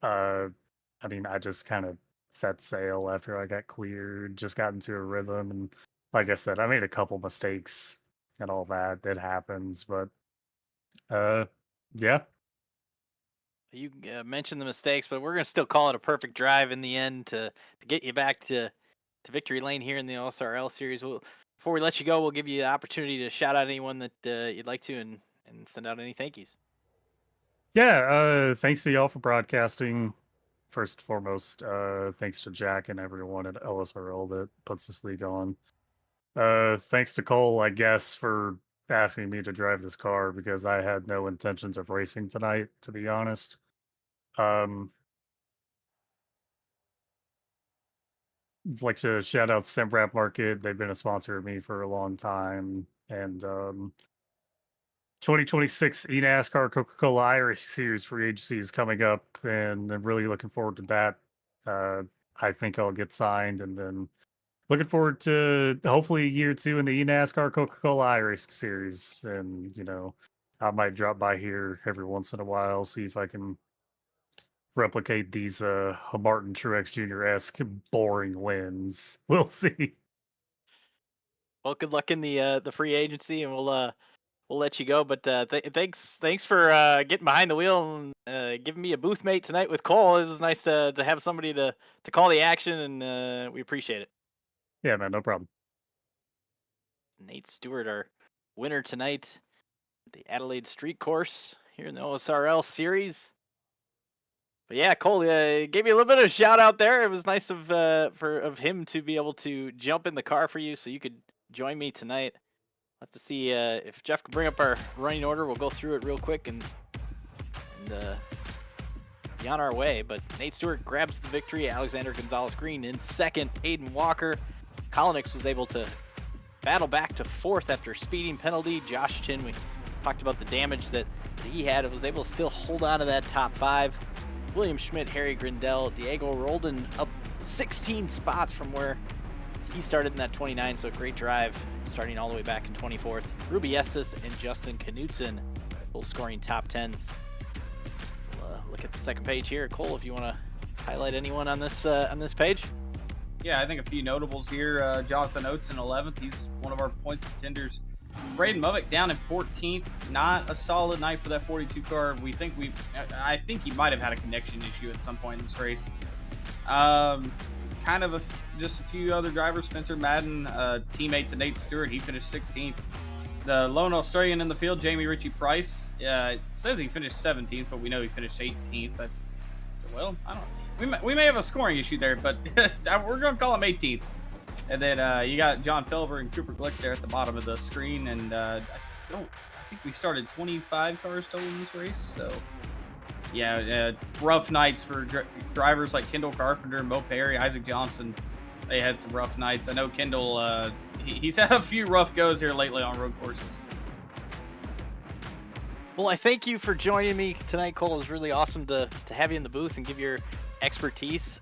I mean, I just kind of set sail after I got cleared, just got into a rhythm. And like I said, I made a couple mistakes and all that. That happens, but yeah. You mentioned the mistakes, but we're gonna still call it a perfect drive in the end to get you back to victory lane here in the OSRL series. Before we let you go, we'll give you the opportunity to shout out anyone that you'd like to, and send out any thank yous. Yeah, thanks to y'all for broadcasting. First and foremost, thanks to Jack and everyone at OSRL that puts this league on. Thanks to Cole, I guess, for asking me to drive this car because I had no intentions of racing tonight, to be honest. like to shout out Simrap Market. They've been a sponsor of me for a long time. And 2026 eNASCAR Coca-Cola Irish Series free agency is coming up, and I'm really looking forward to that. I think I'll get signed, and then looking forward to hopefully year 2 in the eNASCAR Coca-Cola Irish Series. And, I might drop by here every once in a while, see if I can replicate these Martin Truex Jr.-esque boring wins. We'll see. Well, good luck in the free agency, and we'll let you go. But thanks for getting behind the wheel and giving me a booth mate tonight with Cole. It was nice to have somebody to call the action, and we appreciate it. Yeah, man, no problem. Nate Stewart, our winner tonight at the Adelaide Street Course here in the OSRL Series. But yeah, Cole gave you a little bit of a shout out there. It was nice of him to be able to jump in the car for you so you could join me tonight. We'll have to see if Jeff can bring up our running order. We'll go through it real quick and be on our way. But Nate Stewart grabs the victory. Alexander Gonzalez-Green in second. Aiden Walker. Kolonix was able to battle back to fourth after speeding penalty. Josh Chin, we talked about the damage that he had. It was able to still hold on to that top 5. William Schmidt, Harry Grindell, Diego Roldan up 16 spots from where he started in that 29, so a great drive starting all the way back in 24th. Ruby Estes and Justin Knutson both scoring top 10s. We'll look at the second page here. Cole, if you want to highlight anyone on this page. Yeah, I think a few notables here. Jonathan Oates in 11th. He's one of our points contenders. Braden Movick down in 14th. Not a solid night for that 42 car. I think he might have had a connection issue at some point in this race. Just a few other drivers. Spencer Madden, teammate to Nate Stewart, he finished 16th. The lone Australian in the field, Jamie Ritchie Price, it says he finished 17th, but we know he finished 18th. I don't know. We may have a scoring issue there, but we're going to call him 18th. And then you got John Felber and Cooper Glick there at the bottom of the screen. And I think we started 25 cars total in this race. So, yeah, rough nights for drivers like Kendall Carpenter, Mo Perry, Isaac Johnson. They had some rough nights. I know Kendall, he's had a few rough goes here lately on road courses. Well, I thank you for joining me tonight, Cole. It was really awesome to have you in the booth and give your expertise.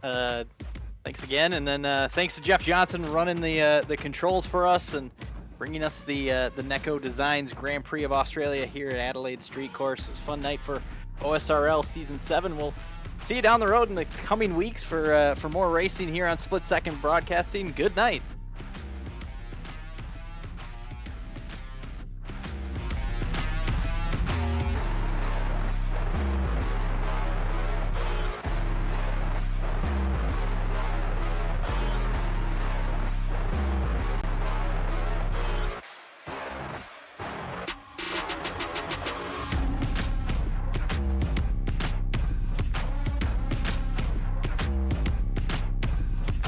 Thanks again, and then thanks to Jeff Johnson running the controls for us and bringing us the Neko Designs Grand Prix of Australia here at Adelaide Street Course. It was a fun night for OSRL Season 7. We'll see you down the road in the coming weeks for more racing here on Split Second Broadcasting. Good night.